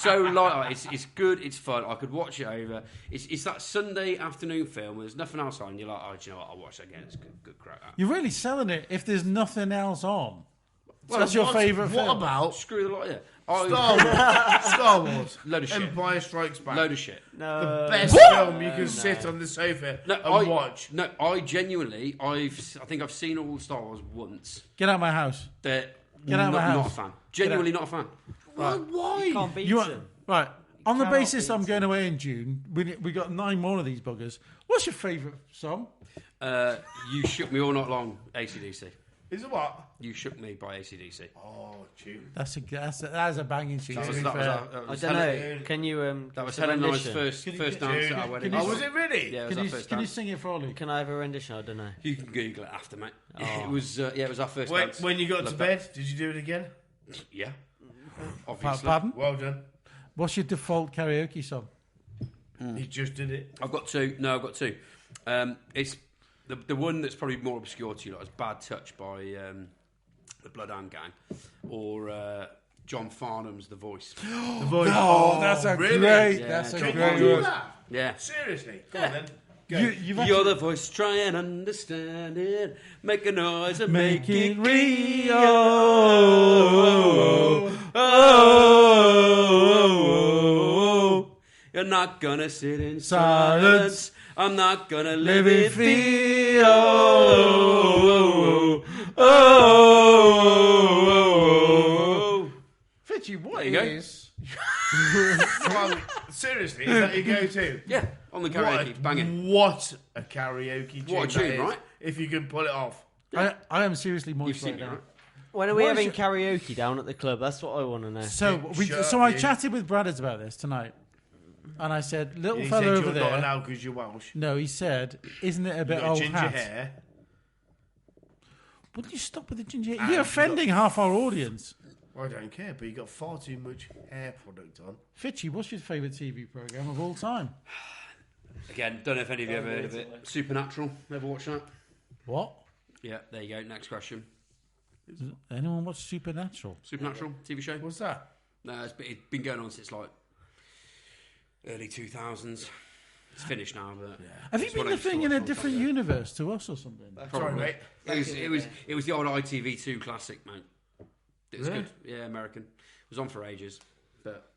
so light. It's good. It's fun. I could watch it over. It's that Sunday afternoon film. Where there's nothing else on. You're like, oh, do you know what? I'll watch that again. It's good crack. You're really selling it if there's nothing else on. Well, That's your favourite What film. about Screw the lot. Yeah. Star Wars? Load of shit. Empire Strikes Back. Load of shit. No. The best film you can sit on the sofa and watch. No, I genuinely, I think I've seen all the Star Wars once. Get out of my house. They're Get out of my not house. a fan. Genuinely not a fan. Why? You can't beat You them. right. On the cannot basis beat I'm going away in June, we got 9 more of these buggers. What's your favourite song? You Shook Me All Night Long, AC/DC. Is it what? You Shook Me by AC/DC. Oh, tune. That's a banging tune. That to was, be that was, fair. that I was don't Helen, know. Can you? that was give us a Helen and I's rendition? first dance at our wedding. can you- Oh, was it really? Yeah, it was Can our you, first can you dance. sing it for Ollie? Can I have a rendition? I don't know. You can Google it after, mate. Oh. It was it was our first dance. When you got to Loved bed, did you do it again? that. Yeah. Obviously. Pardon? Well done. What's your default karaoke song? You just did it. I've got two. No, I've got two. It's the one that's probably more obscure to you, like, is Bad Touch by the Bloodhound Gang, or John Farnham's The Voice. The voice. Oh, that's a really? great. Yeah, That's a John Can great you do one. that? Yeah. Seriously? Go on then. Go. You've You're actually the voice, try and understand it. Make a noise and make make it it real. oh. You're not gonna sit in silence. I'm not gonna live Live in in fear. fear. Fitchy, what There you go. is? Well, seriously, is that your go-to? Yeah, on the karaoke, banging. What a karaoke tune! What a tune, that is, right? If you can pull it off. I am seriously You've moist seen right me, now. right? When are we What is having karaoke down at the club? That's what I want to know. So Shut I you. chatted with Bradders about this tonight, and I said, "Little He fella said over you're not there." allowed because you're Welsh. No, he said, "Isn't it a bit You've got old ginger hat?" hair. Would you stop with the ginger hair? And You're you've offending half our audience. Well, I don't care, but you got far too much hair product on. Fitchy, what's your favourite TV programme of all time? Again, don't know if any of you ever heard of it. Supernatural. Ever watched that? What? Yeah, there you go. Next question. Does anyone watch Supernatural? Supernatural TV show. What's that? No, it's been going on since like early 2000s. It's finished now, but Have you it's been what I used to living watch in a all the different time. universe to us or something? Sorry, Probably. mate. It was the old ITV2 classic, mate. It was Really? good. Yeah, American. It was on for ages, but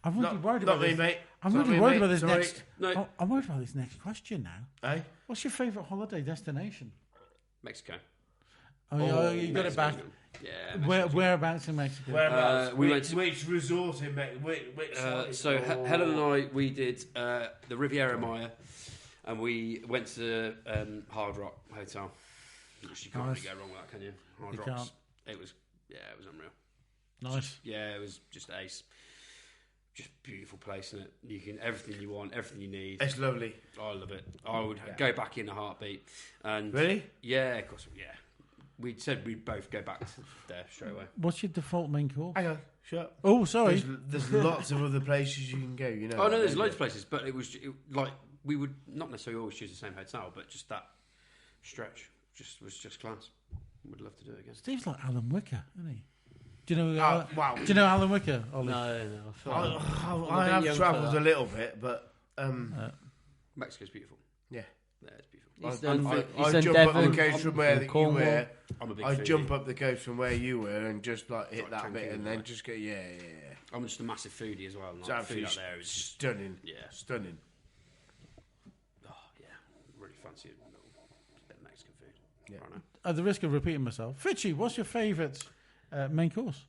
I'm really worried Not about me, this. mate. I'm Not really me, worried mate. about this Sorry. next. No. I'm worried about this next question now. Eh? What's your favourite holiday destination? Mexico. Oh, you got it back. Mexico's good. Yeah. Whereabouts in Mexico? Whereabouts? we which, went to- which resort in Mexico? Which side? So Helen and I, we did the Riviera Maya, and we went to Hard Rock Hotel. Which you can't really Nice. go wrong with that, can you? Hard You Rocks. can't. It was unreal. Nice. Yeah, it was just ace. Just beautiful place, isn't it? You can everything you want, everything you need. It's lovely. I love it. I would go back in a heartbeat. And Really? yeah, of course. Yeah, we said we'd both go back there straight away. What's your default main course? Hang on. Shut up. Oh, sorry. There's lots of other places you can go, you know. Oh no, there's don't loads you? of places, but it was like we would not necessarily always choose the same hotel, but just that stretch was just class. Would love to do it again. Steve's like Alan Wicker, isn't he? Do you know? Oh, wow. Do you know Alan Wicker, Ollie? No, I feel like I a bit have young for travelled that. a little bit, but Mexico's beautiful. yeah. Yeah, it's beautiful. He's I done jump Devon, up the coast from where you Cornwall. were. I'm a big I foodie. jump up the coast from where you were and just like hit Like that bit Cancun, and then right. just go, yeah. I'm just a massive foodie as well. It's Like, food absolutely out there is just, stunning. yeah. Stunning. Oh, yeah. Really fancy a bit of Mexican food. Yeah. Right now. At the risk of repeating myself, Fitchy, what's your favourite main course?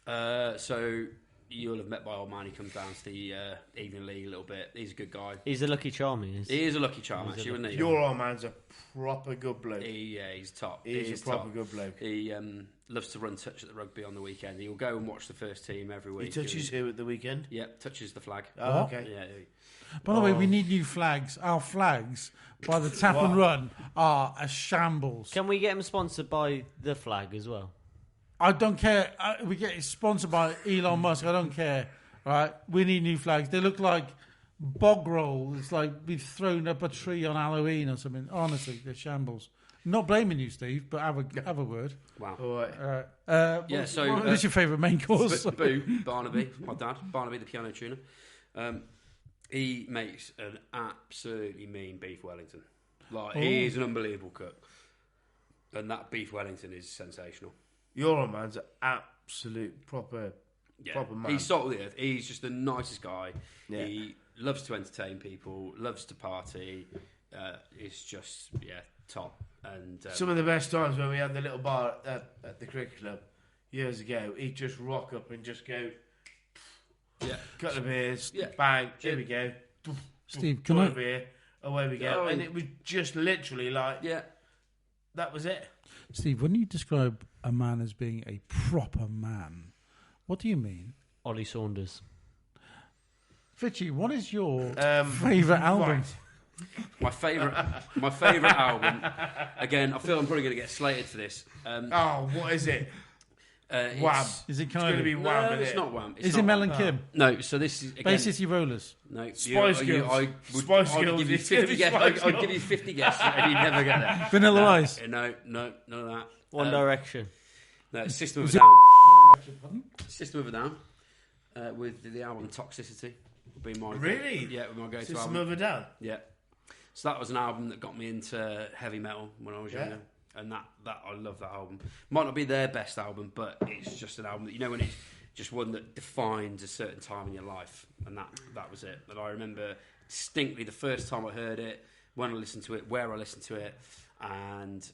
So you'll have met my old man. He comes down to the evening league a little bit. He's a good guy. He's a lucky charm. He He is a lucky charm, actually, isn't he? Your old man's a proper good bloke. He's top. He's a proper good bloke. He loves to run touch at the rugby on the weekend. He'll go and watch the first team every He week. touches who at the weekend? Yep, touches the flag. Oh, What? okay. Yeah. By the way, we need new flags. Our flags by the tap and run are a shambles. Can we get him sponsored by the flag as well? I don't care. We get it sponsored by Elon Musk. I don't care. Right? We need new flags. They look like bog roll. It's like we've thrown up a tree on Halloween or something. Honestly, they're shambles. Not blaming you, Steve, but have a word. Wow. All right. Yeah, so, what's your favourite main course? Boo, Barnaby, my dad, Barnaby the piano tuner. He makes an absolutely mean beef Wellington. Like, he is an unbelievable cook. And that beef Wellington is sensational. Your old man's an absolute proper man. He's salt of the earth. He's just the nicest guy. Yeah. He loves to entertain people, loves to party. It's just, top. And Some of the best times when we had the little bar at the cricket club years ago, he'd just rock up and just go, couple of beers, bang, here we go. Steve, can I... beer, away we go. And it was just literally like, that was it. Steve, when you describe a man as being a proper man, what do you mean? Ollie Saunders. Fitchy, what is your favourite album? Right. my favourite album, again, I feel I'm probably going to get slated for this. What is it? Wham. Is it It's going to be No, Wham, it's isn't not Wham. Is it Mel and Kim? No, so this is, again... Bay City Rollers? No, Spice Girls. I'd give you 50 guesses. I'd give you 50 guesses and you'd never get there. Vanilla Ice? No, none of that. One Direction. No, System of a Down. System of a Down. With the album Toxicity. Would be my Really? Yeah, with my go-to System album. of a Down? Yeah. So that was an album that got me into heavy metal when I was younger. And that I love that album. Might not be their best album, but it's just an album that, when it's just one that defines a certain time in your life. And that was it. And I remember distinctly the first time I heard it, when I listened to it, where I listened to it, and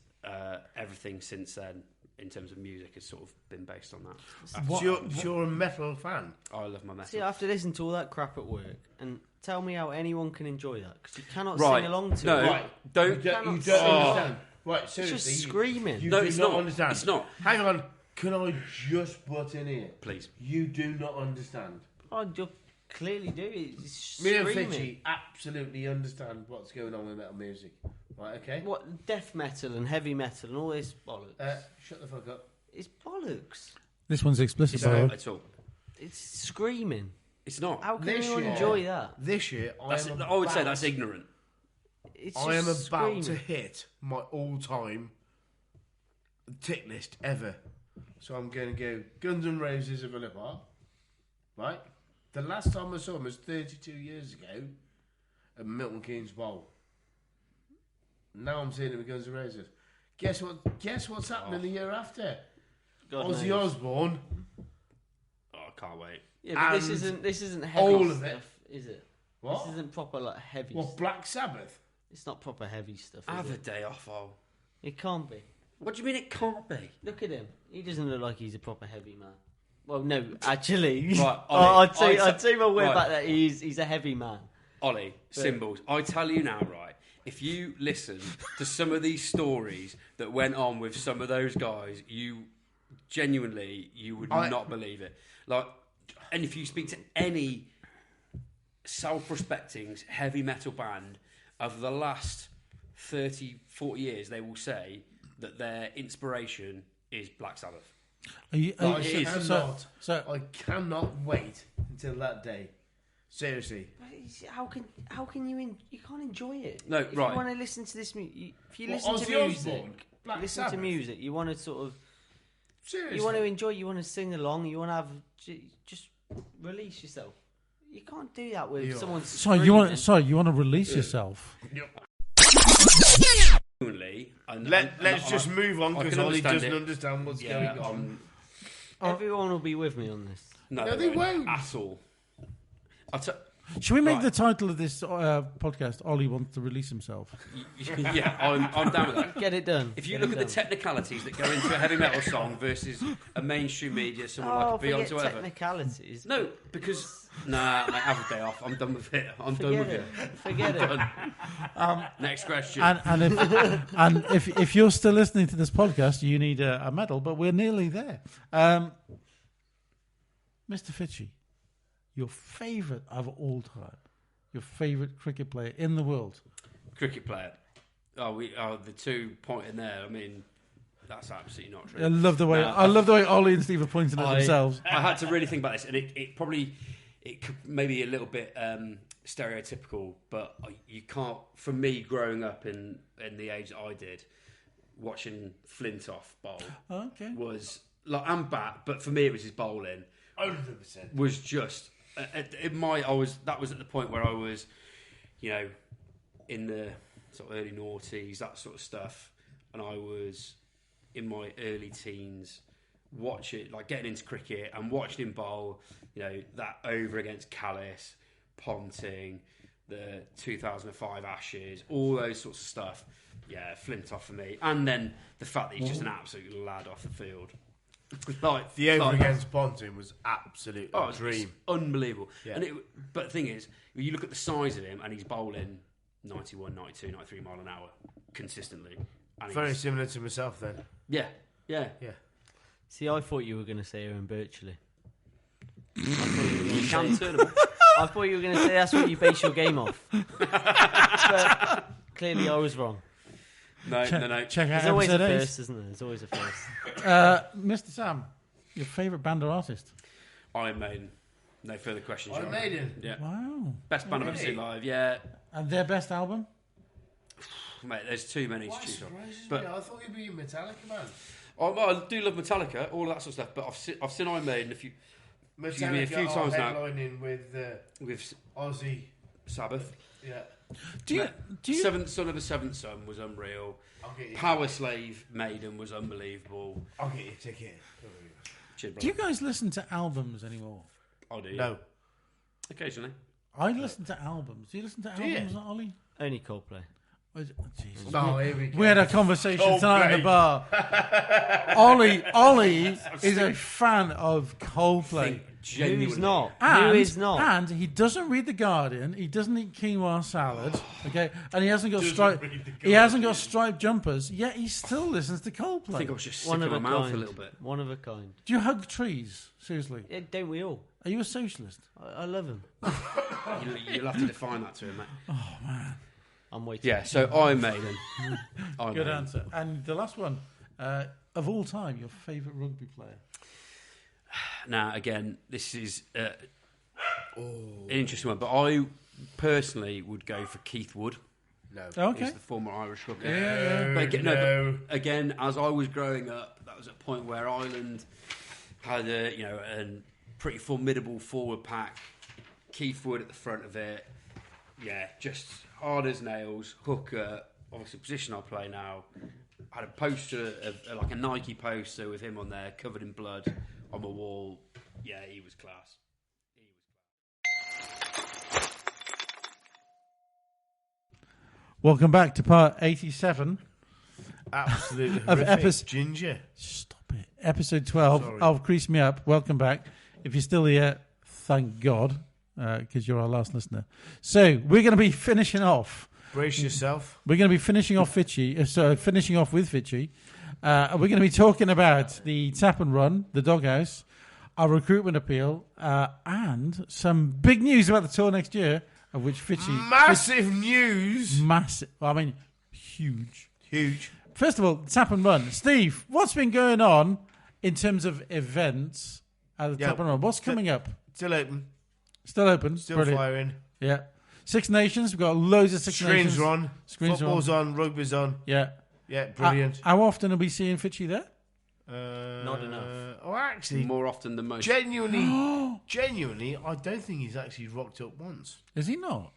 everything since then in terms of music has sort of been based on that. So you're a metal fan? I love my metal. See, I have to listen to all that crap at work and tell me how anyone can enjoy that because you cannot Right. sing along to No. it. Right. Don't... You don't Oh. understand. Right, It's seriously. just screaming. You No, do it's not not. understand. It's not. Hang on. Can I just butt in here? Please. You do not understand. I just clearly do. It's Me and screaming. Fitchy absolutely understand what's going on with metal music. Right, okay? What death metal and heavy metal and all this bollocks? Shut the fuck up. It's bollocks. This one's explicit, It's by the not way. at all. It's screaming. It's not. How can This anyone year- enjoy that? This year, I would say that's ignorant. It's I am about just screaming. to hit my all-time tick list ever. So I'm going to go Guns N' Roses of Villa Park. Right? The last time I saw them was 32 years ago at Milton Keynes Bowl. Now I'm seeing them with Guns N' Roses. Guess what's happening the year after? God Ozzy knows. Osbourne. Oh, I can't wait. Yeah, but And this isn't heavy all stuff, of it. is it? What? This isn't proper like heavy. What, stuff. Black Sabbath? It's not proper heavy stuff. Have Is a it? day off, oh. It can't be. What do you mean it can't be? Look at him. He doesn't look like he's a proper heavy man. Well, no, actually, Right, Ollie, I'd say my word right. back that he's a heavy man. Ollie, symbols. I tell you now, right, if you listen to some of these stories that went on with some of those guys, you would not believe it. Like, and if you speak to any self-respecting heavy metal band of the last 30, 40 years, they will say that their inspiration is Black Sabbath. I cannot wait until that day. Seriously. How can you can't enjoy it? No, if right. you want to listen to this music, if you What, listen to Ozzy music, Osbourne? Black listen Sabbath? to music, you want to sort of, Seriously. you want to enjoy, you want to sing along, you want to have just release yourself. You can't do that with Yeah. someone. You want to release yourself? Yep. Let's just move on because Ollie doesn't understand what's going on. Everyone will be with me on this. No, they won't. At all. Should we make the title of this podcast, Ollie Wants to Release Himself? Yeah, I'm down with that. Get it done. If you look at the technicalities that go into a heavy metal song versus a mainstream media, someone like Beyonce or whatever. Technicalities. No, because... Nah, mate, have a day off. I'm done with it. Forget it. Next question. And if you're still listening to this podcast, you need a medal, but we're nearly there. Mr. Fitchy, your favourite of all time, your favourite cricket player in the world? Cricket player. The 2 point in there. I mean, that's absolutely not true. I love the way Ollie and Steve are pointing at themselves. I had to really think about this, and it probably could maybe a little bit stereotypical, but you can't. For me, growing up in the age that I did, watching Flintoff bowl was like and bat, but for me it was his bowling. 100% was just that was at the point where I was, in the sort of early noughties, that sort of stuff, and I was in my early teens, getting into cricket and watching him bowl, that over against Callis, Ponting, the 2005 Ashes, all those sorts of stuff. Yeah, Flintoff for me, and then the fact that he's just an absolute lad off the field. The over against Ponting was absolute dream. It's unbelievable. Yeah. But the thing is, when you look at the size of him, and he's bowling 91, 92, 93 mile an hour consistently. And very similar to myself then. Yeah. See, I thought you were going to say Aaron Birchley. You can turn him. I thought you were going to say that's what you base your game off. But clearly I was wrong. No. Check out There's always a episode 8. first, isn't there? There's always a first. Mr. Sam, your favourite band or artist? Iron Maiden. No further questions. Iron Maiden? Yeah. Wow. Best band I've ever seen live, yeah. And their best album? Mate, there's too many to choose from. But I thought you'd be a Metallica man. I do love Metallica, all of that sort of stuff, but I've seen Iron Maiden a few times now. Headlining with Ozzy Sabbath. Yeah. Do you Seventh Son of the Seventh Son was unreal. Power Slave Maiden was unbelievable. I'll get you a ticket. Do you guys listen to albums anymore? I do. No. Occasionally. I listen to albums. Do you listen to albums, Ollie? Only Coldplay. Oh, Jesus. No, here we go. We had a conversation tonight in the bar. Ollie is a fan of Coldplay. Who's not? And, who is not? And he doesn't read The Guardian. He doesn't eat quinoa salad. Okay, and he hasn't got striped jumpers. Yet he still listens to Coldplay. I think I was just sick in my mouth a little bit. One of a kind. Do you hug trees? Seriously? Yeah, don't we all? Are you a socialist? I love him. You'll have to define that to him, mate. Oh man. I'm waiting. Yeah, so Iron Maiden. Good answer. And the last one, of all time, your favourite rugby player? Now, again, this is an interesting one, but I personally would go for Keith Wood. No. Okay. He's the former Irish hooker. Yeah. But again, as I was growing up, that was a point where Ireland had a pretty formidable forward pack. Keith Wood at the front of it. Yeah, just hard as nails, hooker, obviously the position I play now. I had a poster, like a Nike poster with him on there, covered in blood on my wall. Yeah, he was class. Welcome back to part 87. Absolutely of horrific. Ginger. Stop it. Episode 12 of Crease Me Up. Welcome back. If you're still here, thank God, because you're our last listener. So we're going to be finishing off. Brace yourself. We're going to be finishing off Fitchy. Finishing off with Fitchy. We're going to be talking about the tap and run, the doghouse, our recruitment appeal, and some big news about the tour next year, of which Fitchy... Massive news. Massive. Well, I mean, huge. Huge. First of all, tap and run. Steve, what's been going on in terms of events at the tap and run? What's coming up? Still open. Still open. Still Brilliant. firing. Yeah. Six Nations. We've got loads of Six Nations. Screens are on. Football's on. Rugby's on. Yeah. Yeah, brilliant. How often are we seeing Fitchy there? Not enough. Oh, actually, more often than most. Genuinely, I don't think he's actually rocked up once. Is he not?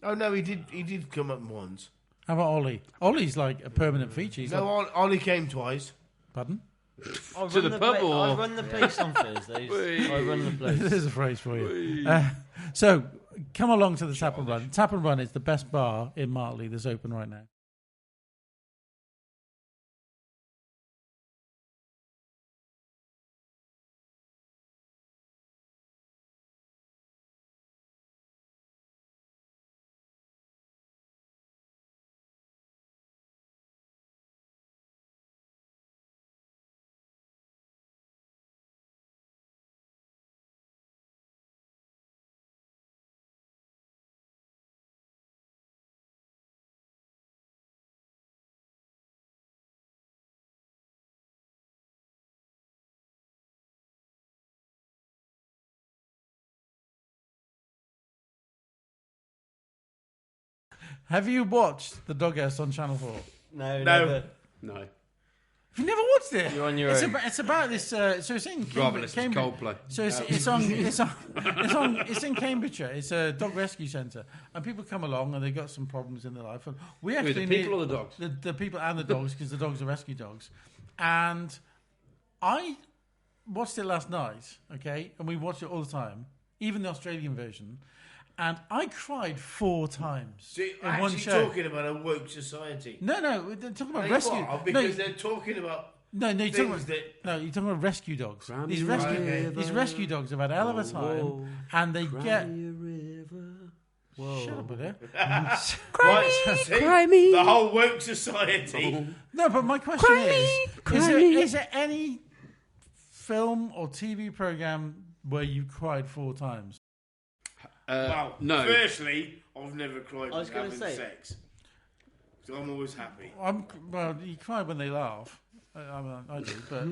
Oh no, he did come up once. How about Ollie? Ollie's like a permanent feature. He's like, Ollie came twice. pardon? To the pub or? I run the place on Thursdays. I run the place. There's a phrase for you. So come along to the Tap and Run. Tap and Run is the best bar in Martley that's open right now. Have you watched The Doghouse on Channel 4? No, No. No. You've never watched it? You're on your it's own. It's about this. So it's in Rather listen to Cambridge. Coldplay. So it's in Cambridgeshire. It's a dog rescue centre, and people come along and they've got some problems in their life. And we Who, actually the people or the dogs? The people and the dogs, because the dogs are rescue dogs. And I watched it last night. Okay, and we watch it all the time, even the Australian version. And I cried 4 times So you're in one actually show. talking about a woke society. No, they're talking about They rescue. are, because they're talking about No, you're talking things about, that... no, you're talking about rescue dogs. Cry These me a these rescue dogs have had a hell of a time, Whoa, and they Cry get. me a river. Whoa. Shut up with it. Right, see, Cry me. the whole woke society. No, but my question is there any film or TV program where you cried 4 times? Well, no. firstly, I've never cried I was when gonna having say- sex. So I'm always happy. Well, you cry when they laugh. I do, but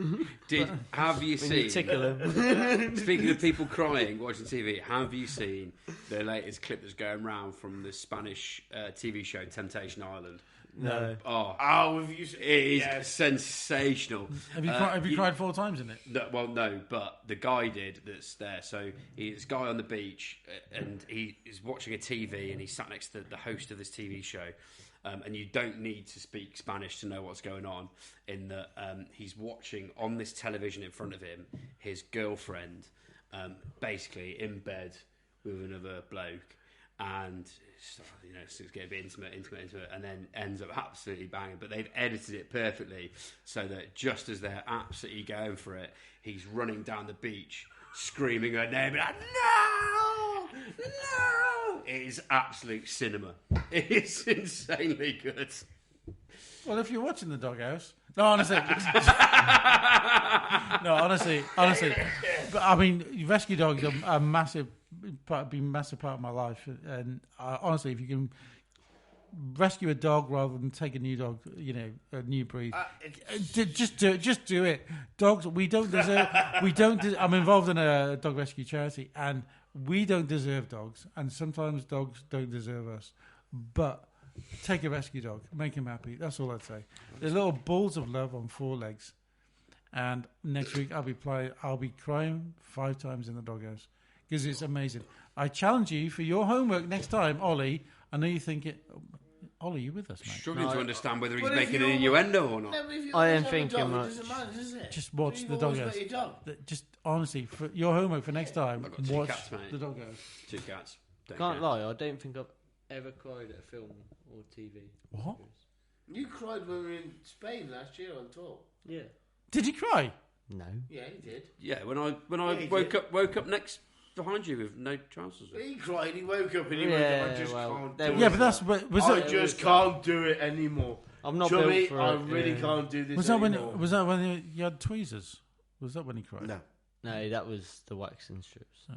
Have you When you seen? tickle them. Speaking of people crying watching TV, have you seen the latest clip that's going around from the Spanish TV show Temptation Island? No. Oh, Oh, have you... it is Yes. sensational. have you cried 4 times in it? No, but the guy did that's there. So he's a guy on the beach, and he is watching a TV, and he's sat next to the host of this TV show. And you don't need to speak Spanish to know what's going on. In that he's watching on this television in front of him his girlfriend, basically in bed with another bloke, and it's getting a bit intimate, and then ends up absolutely banging. But they've edited it perfectly so that just as they're absolutely going for it, he's running down the beach, screaming her name, and like, no. It is absolute cinema. It is insanely good. Well, if you're watching The Doghouse, no, honestly, but I mean, rescue dogs are a massive part of my life, and honestly, if you can rescue a dog rather than take a new dog, a new breed, just do it. Dogs, we don't deserve. I'm involved in a dog rescue charity, and we don't deserve dogs, and sometimes dogs don't deserve us, but. Take a rescue dog, make him happy. That's all I'd say. They're little balls of love on 4 legs. And next week I'll be crying 5 times in the doghouse because it's amazing. I challenge you for your homework next time, Ollie. I know you think it. Ollie, you with us, mate? Struggling to understand whether he's But if making an you- innuendo or not. No, if you I am always have a thinking dog, much. It doesn't matter, does it? Just watch You've the always doghouse. got your dog. Just honestly, for your homework for next time, I've got 2 watch cats, mate. the doghouse. 2 cats. Don't Can't care. lie, I don't think I've ever cried at a film or TV. What? You cried when we were in Spain last year on tour. Yeah. Did you cry? No. Yeah, he did. Yeah, when I Yeah, he woke up next behind you with no trousers. He cried. He woke up and he Yeah, went, I just well, can't there do was it. Yeah, but that's was I that just can't do it anymore. I'm not Chummy, built for I it. really yeah. can't do this was that anymore. when you had tweezers? Was that when he cried? No. No, that was the waxing strips.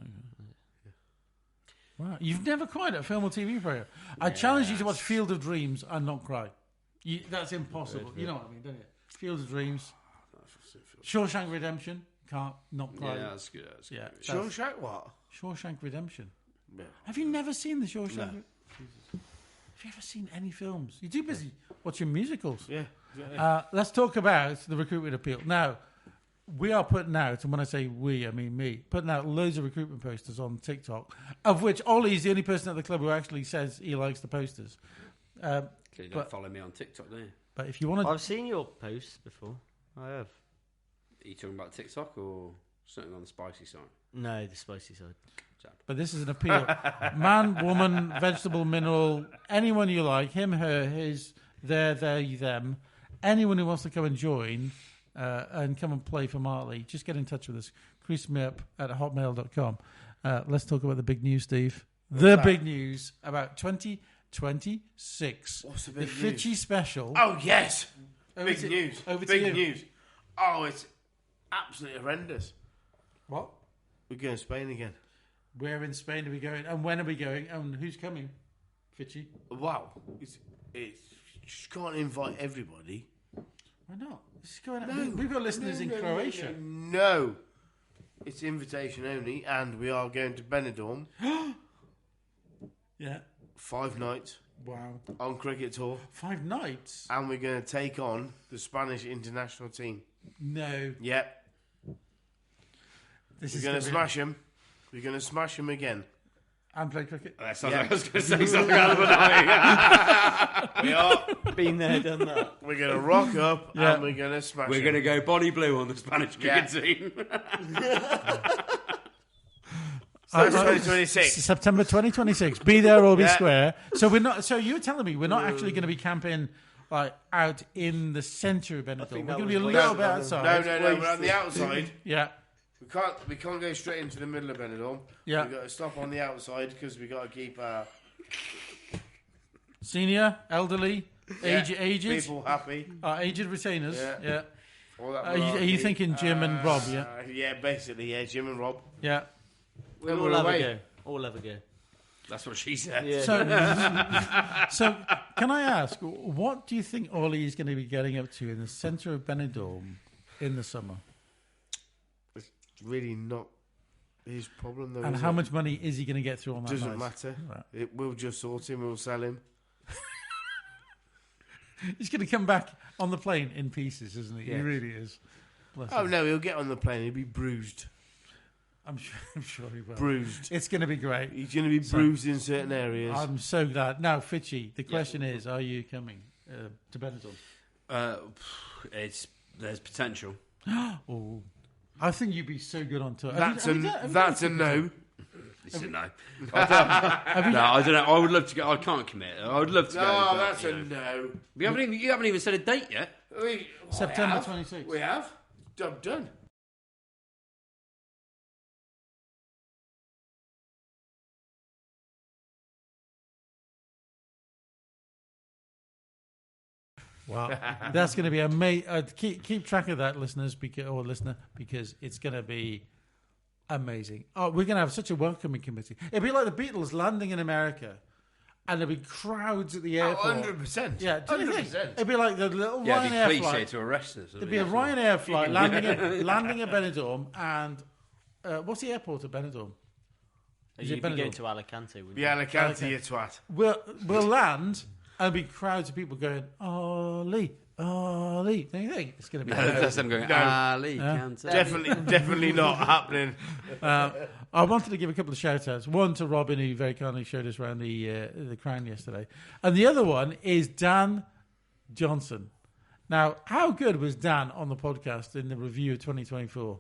Wow, you've never cried at a film or TV program. I challenge you to watch Field of Dreams and not cry. That's impossible. You know what I mean, don't you? Field of Dreams, Shawshank Redemption. Can't not cry. Yeah, that's good. That's Yeah, good. that's- Shawshank what? Shawshank Redemption. No. Have you never seen the Shawshank? No. Jesus. Have you ever seen any films? You're too busy watching musicals. Yeah. Let's talk about the recruitment appeal. Now, we are putting out, and when I say we, I mean me, putting out loads of recruitment posters on TikTok, of which Ollie is the only person at the club who actually says he likes the posters. Can You don't follow me on TikTok, do you? But if you want to... I've seen your posts before. I have. Are you talking about TikTok or something on the spicy side? No, the spicy side. But this is an appeal. Man, woman, vegetable, mineral, anyone you like, him, her, his, their, they, them, anyone who wants to come and join and come and play for Martley, just get in touch with us. creasemeup@hotmail.com. Let's talk about the big news, Steve. Big news about 2026. What's the big news? Fitchy special. Oh, yes. Over Big to- news. over to Big you. news. Oh, it's absolutely horrendous. What? We're going to Spain again. Where in Spain are we going? And when are we going? And who's coming? Fitchy? Wow. It's you just can't invite everybody. Why not? This is going We've got listeners in Croatia. No. It's invitation only, and we are going to Benidorm. Yeah. 5 nights Wow. on cricket tour, 5 nights? and we're going to take on the Spanish international team. No. Yep. This We're is going to be- smash them. We're going to smash them again. And play cricket? That sounds Yeah. like I was going to say something out of annoying. We are. Been there, done that. We're going to rock up, Yeah. and we're going to smash We're them. going to go Bonnie Blue on the Spanish Yeah. cricket team. So it's 2026. September 2026. Be there or be Yeah. square. So we're not. So you're telling me we're not actually going to be camping like out in the centre of Benidorm. We're think going to that be a was little wasted. bit outside. No, we're on the outside. Yeah. We can't go straight into the middle of Benidorm. Yeah. We've got to stop on the outside because we've got to keep our Senior, elderly, aged, people happy. aged retainers. Yeah. Yeah. All that Are you malarkey. thinking Jim and Rob? Yeah. Yeah, basically, yeah, Jim and Rob. Yeah. We'll we're all have a away. go. All have a go. That's what she said. Yeah. So can I ask, what do you think Ollie is going to be getting up to in the centre of Benidorm in the summer? It's really not his problem, though. And is how it? much money is he going to get through on that Doesn't night? matter. Right. We'll just sort him. We'll sell him. He's going to come back on the plane in pieces, isn't he? He Yes. really is. Bless Oh him. no, he'll get on the plane. He'll be bruised. I'm sure he will. Bruised. It's going to be great. He's going to be bruised in certain areas. I'm so glad. Now, Fitchy, the question is, are you coming to Benidorm? There's potential. Oh, I think you'd be so good on tour. That's a no. It's a no. No, I don't know. I would love to go. I can't commit. I would love to go. No, but, that's you a know. no. You haven't even said a date yet. September have. 26th. We have. Job done. Wow, that's going to be amazing. Keep track of that, listeners, because it's going to be amazing. Oh, we're going to have such a welcoming committee. It'd be like the Beatles landing in America, and there'd be crowds at the airport. 100%. Yeah, do you think? 100%. It'd be like the little Yeah, Ryanair police flight. here to arrest us. It'd be a Ryanair flight landing at Benidorm, and what's the airport at Benidorm? Is it You'd be going Benidorm? to Alicante, wouldn't Be you? Alicante, Okay. you twat. We'll land, and there'll be crowds of people going, Ollie, Ollie. Don't you think it's going to be? That's them going. No. Ali, can't Definitely not happening. I wanted to give a couple of shout outs. One to Robin, who very kindly showed us around the Crown yesterday. And the other one is Dan Johnson. Now, how good was Dan on the podcast in the review of 2024?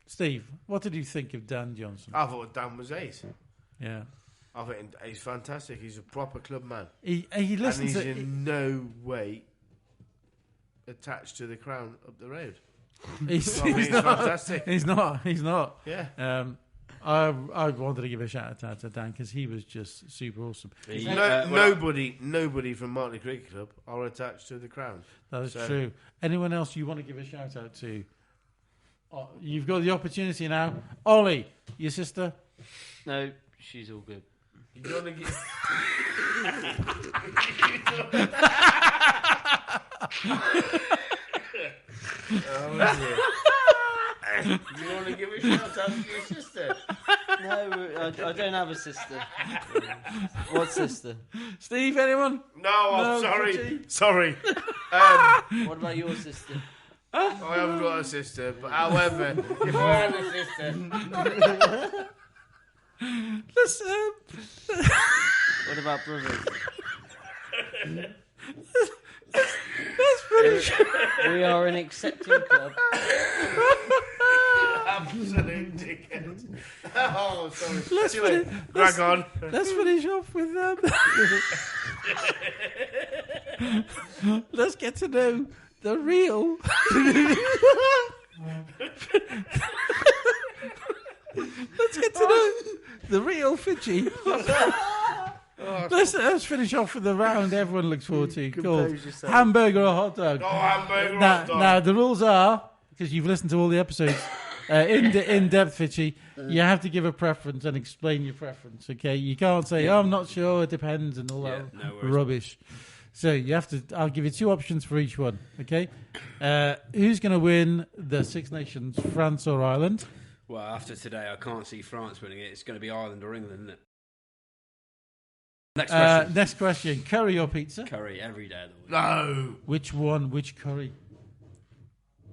Steve, what did you think of Dan Johnson? I thought Dan was ace. Yeah. I think he's fantastic. He's a proper club man. He And listens he's to... in no way attached to the Crown up the road. He's, I think he's he's not. fantastic. He's not. Yeah. I wanted to give a shout out to Dan because he was just super awesome. Nobody from Martley Cricket Club are attached to the Crown. That is So- true. Anyone else you want to give a shout out to? Oh, you've got the opportunity now. Ollie, your sister. No, she's all good. You want to get... You want to give a shout out to your sister? No, I don't have a sister. What sister? Steve, anyone? No, I'm No, sorry. Fitchy. Sorry. What about your sister? I haven't got a sister, but however, if I had a sister, Listen. What about brothers? We are an accepting club. Absolute dickhead. Oh, sorry. Drag on. Let's finish off with let's get to know the real. Let's get to know the real Fitchy. Let's finish off with the round everyone looks forward to. Called hamburger or hot dog. Oh, hamburger or Now, hot dog. now the rules are, because you've listened to all the episodes in depth, Fitchy, you have to give a preference and explain your preference. Okay, you can't say, "Oh, I'm not sure, it depends," and all that rubbish. So you have to. I'll give you two options for each one. Okay, who's going to win the Six Nations, France or Ireland? Well, after today, I can't see France winning it. It's going to be Ireland or England, isn't it? Next question. Next question: curry or pizza? Curry every day of the week. No. Which one? Which curry?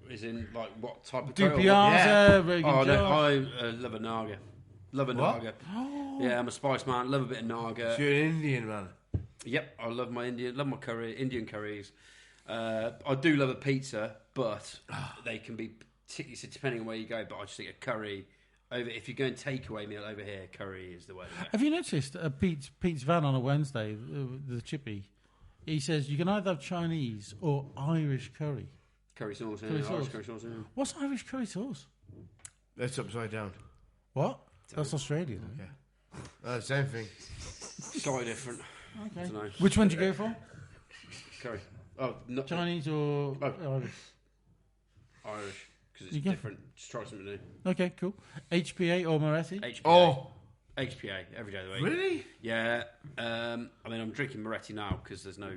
Is in like what type of curry? Dupiaza, Oh no, I love a naga. Love a What? naga. Yeah, I'm a spice man. Love a bit of naga. So you're an Indian man. Yep, I love my Indian curry, Indian curries. I do love a pizza, but they can be particularly depending on where you go. But I just think a curry over. If you're going takeaway meal over here, curry is the way to go. Have you noticed Pete's van on a Wednesday, the chippy? He says you can either have Chinese or Irish curry. Curry sauce, yeah. Curry sauce. Irish curry sauce, yeah. What's Irish curry sauce? That's upside down. What? That's Australia. Yeah. Same thing. Slightly different. Okay. Dunno. Which one do you go for? Curry. Oh, not Chinese or Irish? Irish, because You it's go- different. Just try something new. Okay, cool. HPA or Moretti? HPA. Oh, HPA every day of the week. really? Yeah. I mean, I'm drinking Moretti now because there's no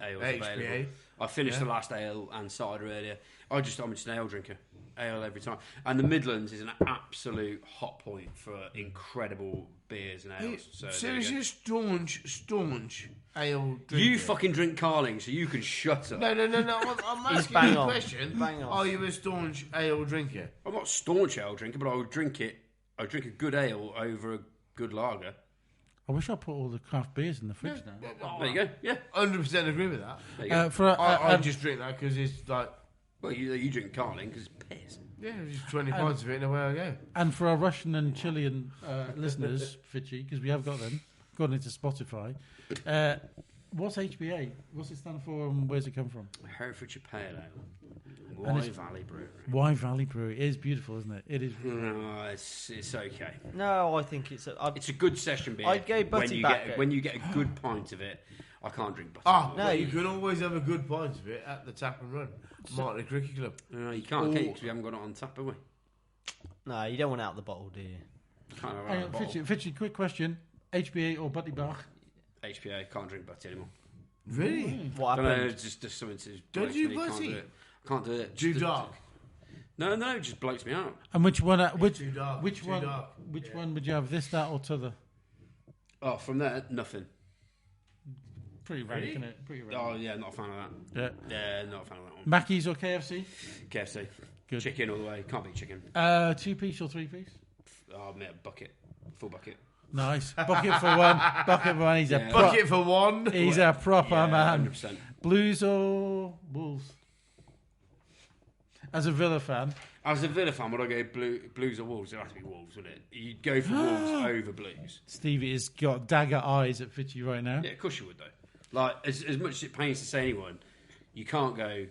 ales available. HPA. I finished the last ale and cider earlier. I'm just an ale drinker. Ale every time. And the Midlands is an absolute hot point for incredible beers and ales. So there you Seriously, staunch ale drinker. go. You fucking drink Carling, so you can shut up. No. I'm He's asking bang you a on. question. Bang on. Are you a staunch ale drinker? I'm not a staunch ale drinker, but I would drink it. I would drink a good ale over a good lager. I wish I put all the craft beers in the fridge now. There you go. Yeah. 100% agree with that. There you go. I just drink that because it's like, Well, you drink Carling because it's piss. yeah, just 20 pints of it and away I go. And for our Russian and Chilean listeners, Fitchy, because we have got them, according to Spotify, what's HBA? What's it stand for and where's it come from? Herefordshire Pale Ale. And Wye it's- Valley Brewery. Wye Valley Brewery. It is beautiful, isn't it? It is. No, it's okay. No, I think it's It's a good session beer. I'd go butty back. When you get a good pint of it. I can't drink butter. Ah, No, no, you can always have a good pint of it at the Tap and Run, Martley Cricket Club. No, you can't, because we haven't got it on tap, have we? No, you don't want it out the bottle, do you? Can't have it out of the bottle. Fitchy, quick question. HBA or Buddy Bach? HPA, can't drink butter anymore. Really? What I don't know, happened? it's just something to Don't bloats you me, can't butty? do it. Can't do it. Too Just- dark. No, it just bloats me out. And which one? Which Too dark, Which too one? dark. Which one would you have? This, that, or t'other? Oh, from there, nothing. Pretty rank, Really? isn't it? Pretty rank. Oh, yeah, not a fan of that. Yeah. Yeah, not a fan of that one. Mackey's or KFC? KFC. Good. Chicken all the way. Can't beat chicken. 2-piece or 3-piece? Oh, mate, a bucket. Full bucket. Nice. Bucket for one. Bucket for one. He's Yeah. a Bucket for one. He's a proper Yeah, man. 100%. Blues or Wolves? As a Villa fan, As a Villa fan, would I go Blues or Wolves? It'd have to be Wolves, wouldn't it? You'd go for Wolves over Blues. Stevie has got dagger eyes at Fitchy right now. Yeah, of course you would, though. Like, as much as it pains to say anyone, you can't go,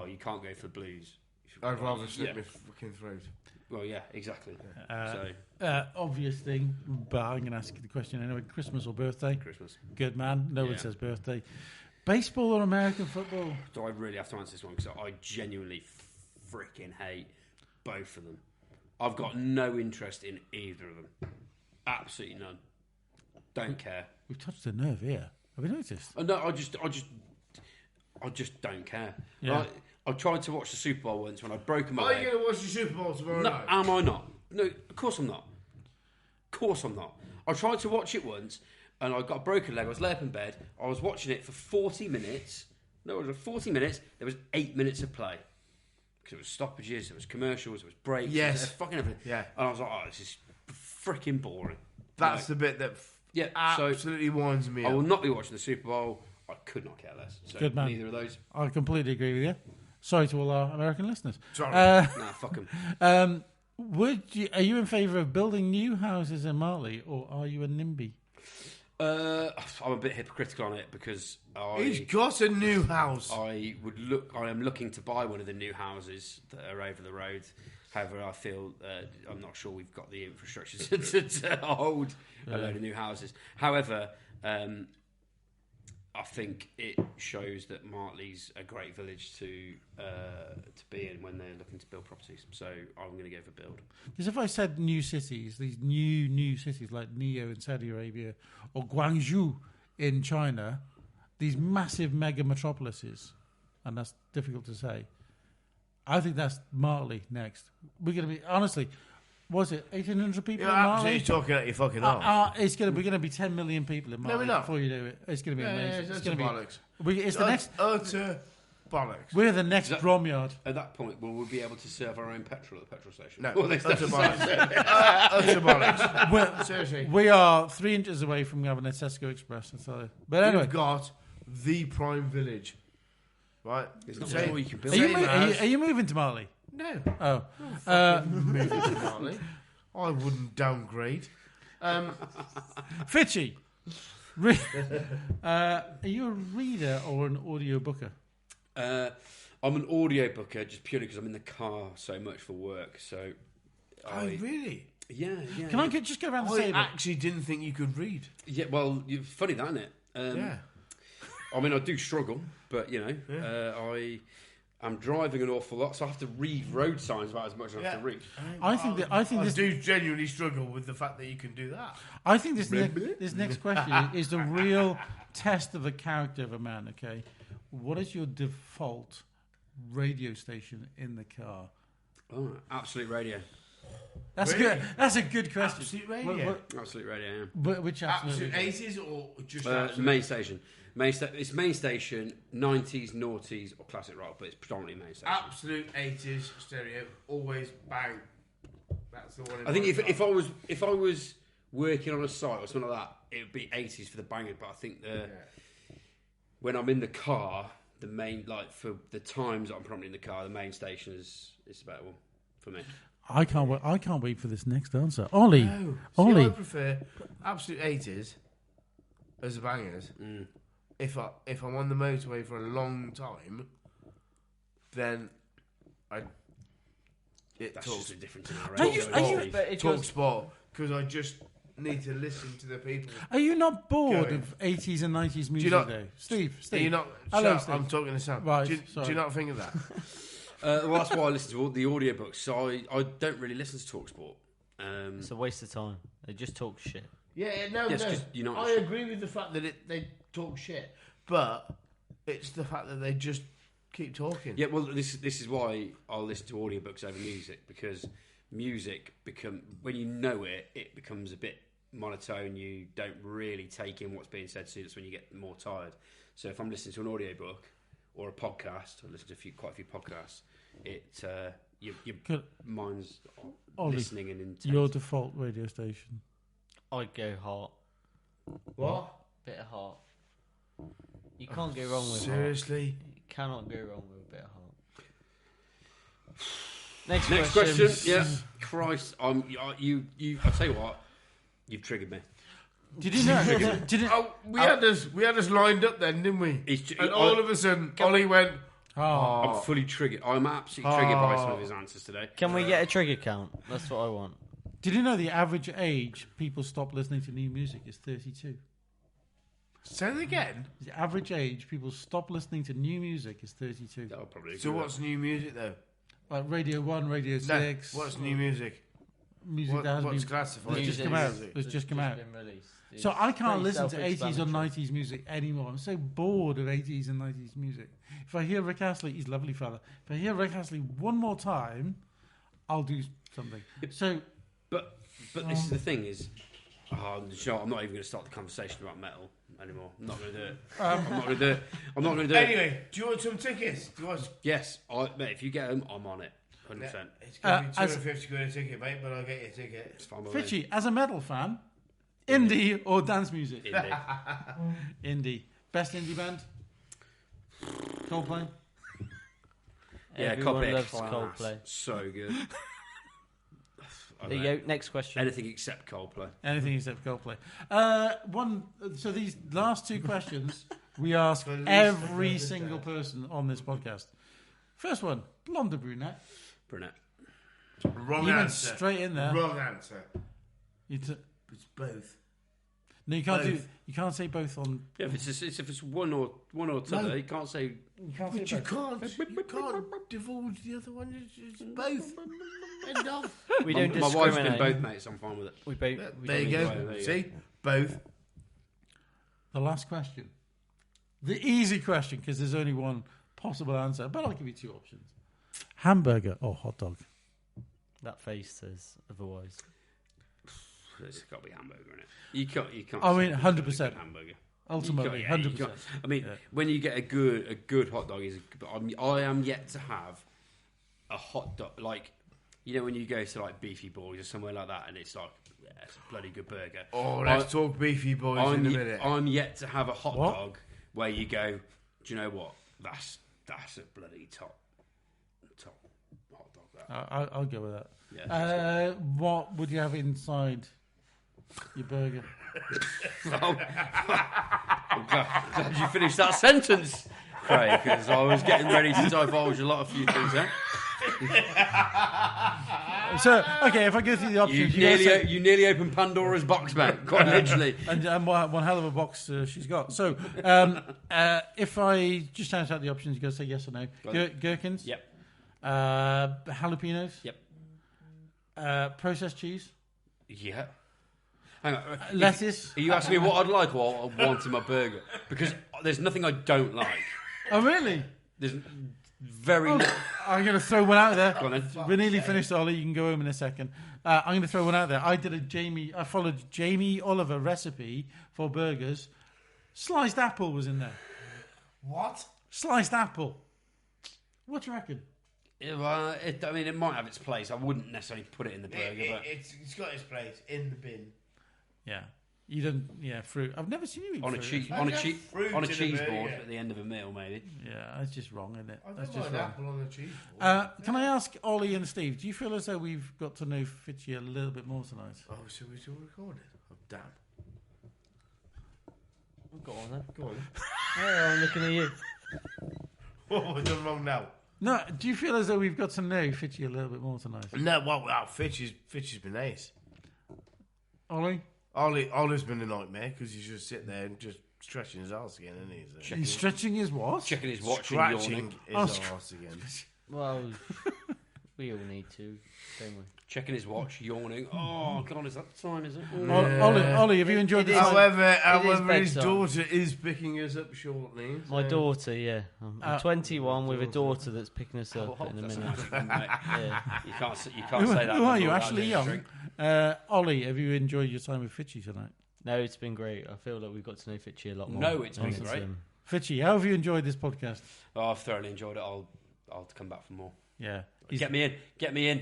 you can't go for Blues. I'd rather slit Yeah. my fucking throat. Well, yeah, exactly. Uh, So, Obvious thing, but I'm going to ask you the question anyway. Christmas or birthday? Christmas. Good man. No one Yeah. says birthday. Baseball or American football? Do I really have to answer this one? Because I genuinely freaking hate both of them. I've got no interest in either of them. Absolutely none. Don't care. We've touched a nerve here. Have you noticed? No, I just don't care. Yeah. Like, I tried to watch the Super Bowl once when I'd broken my Are leg. you going to watch the Super Bowl tomorrow No, night? am I not? No, of course I'm not. Of course I'm not. I tried to watch it once, and I got a broken leg. I was laid up in bed. I was watching it for 40 minutes. No, it was 40 minutes. There was 8 minutes of play. Because it was stoppages, there was commercials, there was breaks. Yes. There was fucking everything. Yeah. And I was like, this is freaking boring. That's Like, the bit that yeah, so absolutely winds me I will up. not be watching the Super Bowl. I could not care less. So Good man. neither of those. I completely agree with you. Sorry to all our American listeners. Sorry. Nah, fuck them. Are you in favour of building new houses in Marley, or are you a NIMBY? I'm a bit hypocritical on it because He's got a new house. I am looking to buy one of the new houses that are over the road. However, I feel I'm not sure we've got the infrastructure to hold a load of new houses. However, I think it shows that Martley's a great village to be in when they're looking to build properties. So I'm going to go for build. Because if I said new cities, these new cities like Neo in Saudi Arabia or Guangzhou in China, these massive mega metropolises, and that's difficult to say. I think that's Martley next. We're going to be, honestly, was it 1,800 people You're in Marley? absolutely talking at your fucking arse. We're going to be 10 million people in Marley we're not. before you do it. It's going to be amazing. It's going to bollocks. It's the next. Utter bollocks. We're the next Bromyard. At that point, will we be able to serve our own petrol at the petrol station? No, Utter bollocks. Utter bollocks. Seriously. We are 3 inches away from having a Tesco Express. But anyway, We've got the prime village. Right? It's not Same- sure you can build. are you moving to Marley? No. Oh. Moving to Marley. I wouldn't downgrade. Fitchy, are you a reader or an audio booker? I'm an audio booker just purely because I'm in the car so much for work. So, Really? Yeah. Can I just go around the I table? actually didn't think you could read. Yeah, well, funny that, isn't it? Yeah. I mean, I do struggle, but I'm driving an awful lot, so I have to read road signs about as much as I have to read. I do genuinely struggle with the fact that you can do that. I think this next question is the real test of the character of a man. Okay, what is your default radio station in the car? Oh, Absolute Radio. That's Really? good. That's a good question. Absolute Radio. Absolute Radio. Yeah. Which Absolute 80s or just Main station. It's main station, 90s, noughties, or classic rock, but it's predominantly main station. Absolute 80s stereo, always bang. That's the one. I think if I was working on a site or something like that, it would be 80s for the banging. But I think when I'm in the car, the main for the times that I'm probably in the car, the main station is the better one for me. I can't wait for this next answer. Ollie, No. Ollie. I prefer absolute 80s as the bangers. Mm. If I'm on the motorway for a long time, then That's talks just a difference in our Are radio. you- But it talk goes, sport because I just need to listen to the people. Are you not bored Go of 80s and 90s music, not- though? Steve. Are you not? Hello, Shut, Steve. I'm talking to Sam. Right, Do sorry. you not think of that? Well, that's why I listen to all the audiobooks. So I don't really listen to TalkSport. it's a waste of time. They just talk shit. Yeah, no, Yes, no. 'cause you're not- I agree with the fact that they talk shit, but it's the fact that they just keep talking. Yeah, well, this is why I'll listen to audiobooks over music, because music when you know it, it becomes a bit monotone. You don't really take in what's being said, so that's when you get more tired. So if I'm listening to an audiobook or a podcast, I listen to quite a few podcasts, your Good. mind's Ollie, listening and intent. your default radio station. I'd go heart. What? Bit of heart. You can't go wrong with heart. Seriously? You cannot go wrong with a bit of heart. Next question. Yeah, Christ, I tell you what, you've triggered me. Did you know? Oh, we had us lined up then, didn't we? And all of a sudden, Ollie went. I'm fully triggered. I'm absolutely triggered by some of his answers today. Can we get a trigger count? That's what I want. Did you know the average age people stop listening to new music is 32? Say it again. The average age people stop listening to new music is 32. I'll probably agree So with what's new music though? Like Radio 1, Radio 6. No, what's new music? music that has What's been classified? It's just Music. come out. Music. It's just come out. been released. It's So I can't pretty listen to 80s or self-explanatory. 90s music anymore. I'm so bored of 80s and 90s music. If I hear Rick Astley, he's a lovely fella. If I hear Rick Astley one more time, I'll do something. So, But this is the thing is, I'm not even going to start the conversation about metal anymore. I'm not going to do it. I'm not going to do it. I'm not going to do it. Anyway, do you want some tickets? Do you want? Yes, mate, if you get them, I'm on it. 100%. It's going to be as- 250 quid a ticket, mate, but I'll get you a ticket. It's fine by me. Fitchy, as a metal fan, indie or dance music? Indie. Indie. Best indie band? Coldplay? Yeah, Everyone Coldplay. loves Class. Coldplay. So good. There you go. Next question. Anything except Coldplay. Anything except Coldplay. So these last two questions we ask For at least every another single day. person on this podcast. First one, blonde or brunette? Brunette. Wrong You went answer. straight in there. Wrong answer. It's both. no, you can't do. Both. You can't say both on. Yeah, if it's one or t'other, No. you can't say. But you can't divulge the other one. It's both. End of. We don't My wife's been discriminate. both mates. I'm fine with it. We both. we There you don't go. There you See? Both. The last question, the easy question, because there's only one possible answer, but I'll give you two options: hamburger or hot dog. That face says otherwise. It's got to be hamburger in it. You can't. I say mean, it's 100%. a good hamburger. Ultimately, You 100%. can't- I mean, Yeah. when you get a good hot dog, I am yet to have a hot dog like, you know, when you go to like Beefy Boys or somewhere like that, and it's like, yeah, it's a bloody good burger. Oh, let's talk beefy boys in a minute. I'm yet to have a hot What? dog where you go, do you know what? That's a bloody top hot dog. That. I'll go with that. Yeah. What would you have inside your burger? I'm glad you finished that sentence, Craig, because I was getting ready to divulge a lot of few things there. So, okay, if I go through the options, you gotta say- You nearly opened Pandora's box, mate, quite literally. and one hell of a box she's got. So, if I just shout out the options, you got to say yes or no. Go on. Gherkins. Yep. Jalapenos. Yep. Processed cheese. Yeah. Hang on. Lettuce. Are you asking me what I'd like or what I want in my burger? Because there's nothing I don't like. Oh, really? There's very. I'm going to throw one out there. Go on then. We're nearly finished, Ollie. You can go home in a second. I'm going to throw one out there. I followed Jamie Oliver recipe for burgers. Sliced apple was in there. What? Sliced apple. What do you reckon? It might have its place. I wouldn't necessarily put it in the burger, but It's got its place in the bin. Yeah. You don't. Yeah, fruit. I've never seen you eat on a fruit. cheese in a cheese burger. board at the end of a meal, maybe. Yeah, that's just wrong, isn't it? I That's don't just mind wrong. apple on a cheese. Can I ask Ollie and Steve? Do you feel as though we've got to know Fitchy a little bit more tonight? Oh, so we're still recording? Oh, damn. Go on then. Go on. Oh, I'm looking at you. What have I done wrong now? No. Do you feel as though we've got to know Fitchy a little bit more tonight? No, well, Fitch has been ace. Ollie, Ollie's been a nightmare because he's just sit there and just stretching his arse again, isn't he? he's stretching his what? Checking his watch and yawning. Scratching Oh, his arse again. Well, we all need to, don't we? Checking his watch, yawning. Oh, God, is that the time, is it? Ollie, have you enjoyed this? However, his bedtime. daughter is picking us up shortly. My so- daughter, yeah. I'm 21 with a daughter that's picking us up in a That's minute. nice, mate. Yeah. You can't say Who that. are you? before that Ashley little Young. drink. Ollie, have you enjoyed your time with Fitchy tonight? No, it's been great. I feel like we've got to know Fitchy a lot more. No, it's been Since, great. Fitchy, how have you enjoyed this podcast? Oh, I've thoroughly enjoyed it. I'll come back for more. Yeah. Get me in.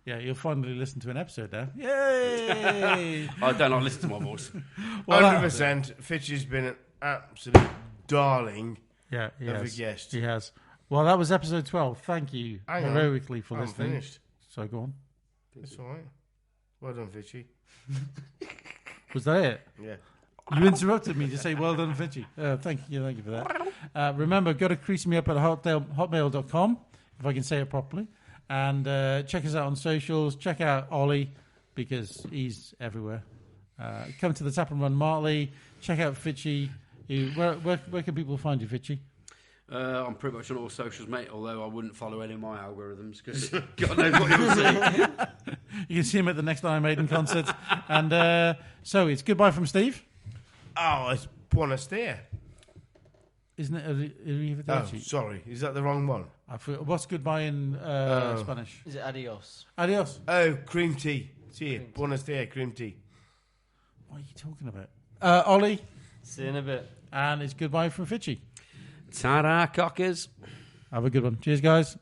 Yeah, you'll finally listen to an episode now. Yay! I don't like listen to my voice. Well, 100%. Fitch has been an absolute darling Yeah, he of a has. guest. He has. Well, that was episode 12. Thank you Hang on. heroically for I'm listening. finished. So go on. It's all right. Well done, Fitchy. Was that it? Yeah. You interrupted me to say well done, Fitchy. Thank you for that. Remember, go to creasemeup at hotmail.com, if I can say it properly. And check us out on socials. Check out Ollie, because he's everywhere. Come to the Tap and Run Martley. Check out Fitchy. Where can people find you, Fitchy? I'm pretty much on all socials, mate, although I wouldn't follow any of my algorithms, because God knows what you'll see. You can see him at the next Iron Maiden concert. And so it's goodbye from Steve. Oh, it's Buenos Dias. Isn't it? Oh, Arrivederci? sorry. Is that the wrong one? What's goodbye in Spanish? Is it adios? Adios. Oh, cream tea. See you. Buenos Dias, cream tea. What are you talking about? Ollie. See you in a bit. And it's goodbye from Fitchy. Ta-da, cockers. Have a good one. Cheers, guys.